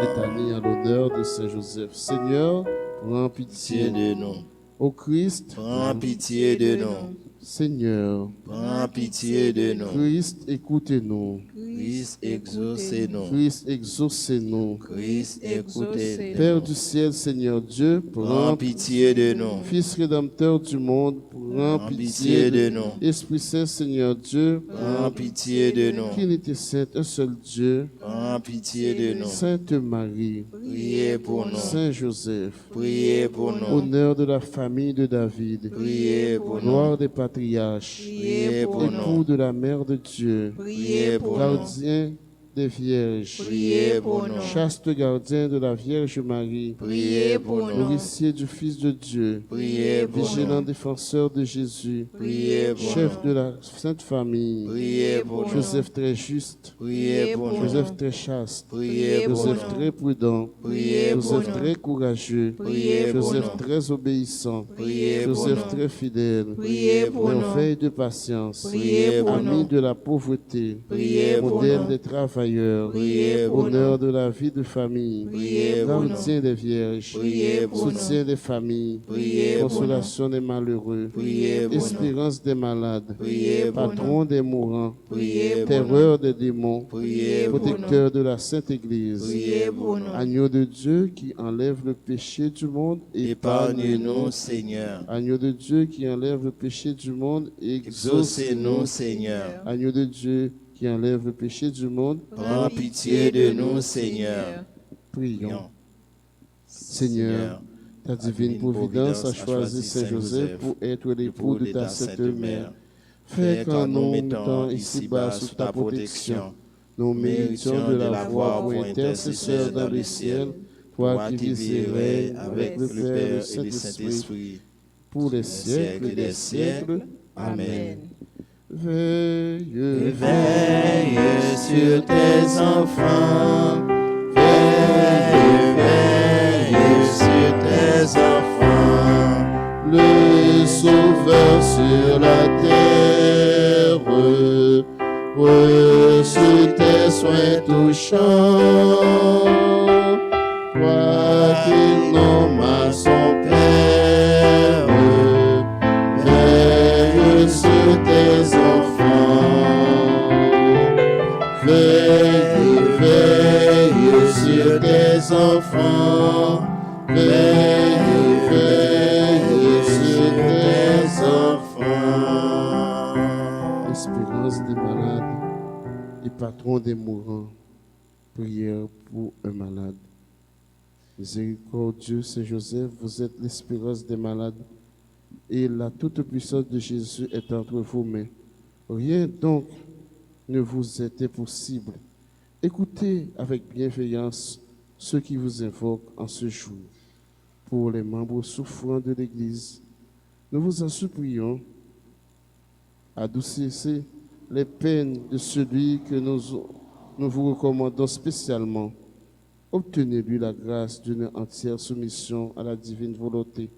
Litanie à l'honneur de Saint Joseph. Seigneur, prends pitié Pitié de nous. au Christ. Prends pitié de nous. Seigneur, Prends pitié de nous. Christ, écoutez-nous. Christ, exaucez-nous. Christ, exaucez-nous. Christ, écoutez-nous. Père du ciel, Seigneur Dieu, Prends prends pitié de nous. Fils rédempteur du monde, prends Prends pitié pitié de nous. Esprit Saint, Seigneur Dieu, Prends pitié de nous. Trinité sainte, un seul Dieu, Prends pitié de nous. Sainte Marie, Priez pour nous. Saint Joseph, Priez pour nous. honneur de la famille de David, Priez pour nous. gloire des patriarches, Priez pour époux nous. de la mère de Dieu, Priez pour nous. gardien des vierges, Priez pour nous. chaste gardien de la Vierge Marie, Priez pour nous. nourricier du Fils de Dieu, Priez pour vigilant nous. défenseur de Jésus, Priez pour chef nous. de la Sainte Famille, Priez pour nous. Joseph très juste, Priez pour nous. Joseph très chaste, Priez pour Joseph nous. très prudent, Priez pour Joseph nous. très courageux, Priez pour Joseph nous. très obéissant, Priez pour Joseph nous. très fidèle, Priez pour nous. merveille de patience, Priez pour ami nous. de la pauvreté, Priez pour modèle nous. des travailleurs, Priez pour honneur de la vie de famille, Priez pour nous. gardien des vierges, Priez pour soutien des familles, Priez pour consolation des malheureux, Priez pour nous. espérance des malades, Priez pour patron des mourants, Priez pour terreur des démons, Priez pour protecteur de la Sainte Église, Priez pour nous. agneau de Dieu qui enlève le péché du monde, Épargne-nous, Seigneur. Agneau de Dieu qui enlève le péché du monde, Exaucez-nous, Seigneur. Agneau de Dieu qui enlève le péché du monde, Prends pitié de nous, Seigneur. prions. Seigneur, ta divine providence a choisi Saint Joseph pour être l'époux de ta sainte mère. Fais qu'en nous mettant ici-bas sous ta protection, nous méritions de la voir pour intercesseur dans le ciel, toi qui vis et règnes avec le Père et le Saint-Esprit, pour les siècles des siècles. Amen. Veille, Veille sur tes enfants. Veille sur tes enfants. le Sauveur sur la terre, reçois tes soins touchants, toi qui nommes son Père, veille sur tes enfants, veille sur tes enfants, veille sur tes enfants. Espérance des malades et patron des mourants, prière pour un malade. Miséricordieux Saint Joseph, vous êtes l'espérance des malades et la toute-puissance de Jésus est entre vos mains. Rien donc ne vous est impossible. Écoutez avec bienveillance ceux qui vous invoquent en ce jour. Pour les membres souffrants de l'Église, nous vous en supplions, adoucissez les peines de celui que nous vous recommandons spécialement, Obtenez-lui la grâce d'une entière soumission à la divine volonté,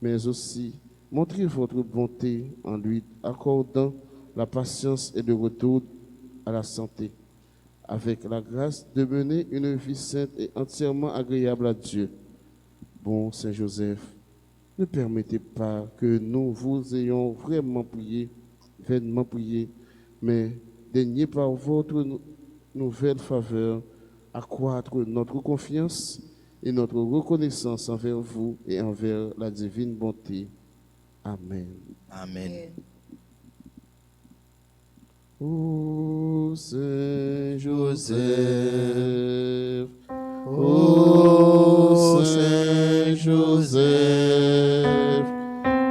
mais aussi montrez votre bonté en lui accordant la patience et le retour à la santé, avec la grâce de mener une vie sainte et entièrement agréable à Dieu. Bon Saint Joseph, ne permettez pas que nous vous ayons vainement prié, mais daignez par votre nouvelle faveur accroître notre confiance et notre reconnaissance envers vous et envers la divine bonté. Amen. Amen. Ô Saint Joseph, Ô Saint Joseph,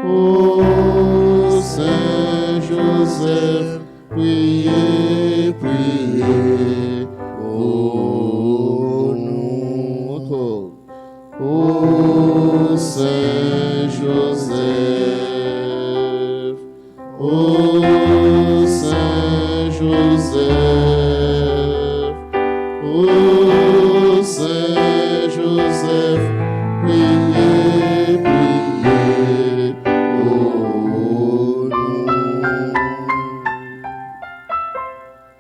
ô Saint Joseph, priez, priez pour nous. Encore. Ô Saint Joseph, ô Saint Joseph, ô Saint Joseph, priez, priez pour nous.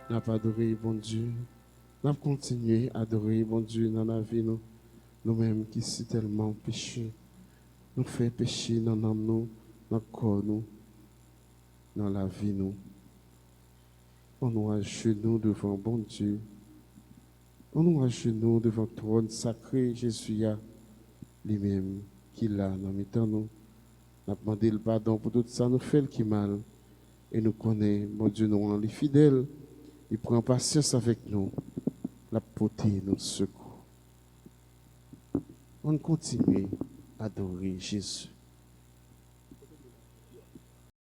N'a pas adoré, bon Dieu. N'a pas continué à adorer, bon Dieu, dans la vie, nous-mêmes qui sommes tellement péchés. Nous faisons pécher dans l'âme, dans le corps, dans la vie, nous. On nous à genoux devant bon Dieu. On nous à genoux devant le trône sacré Jésus lui-même qui l'a dans le temps nous. On a demandé le pardon pour tout ça, nous fait le qui mal. Et nous connaissons, bon Dieu, nous rend les fidèles. Il prend patience avec nous. La beauté nous secours. On continue à adorer Jésus.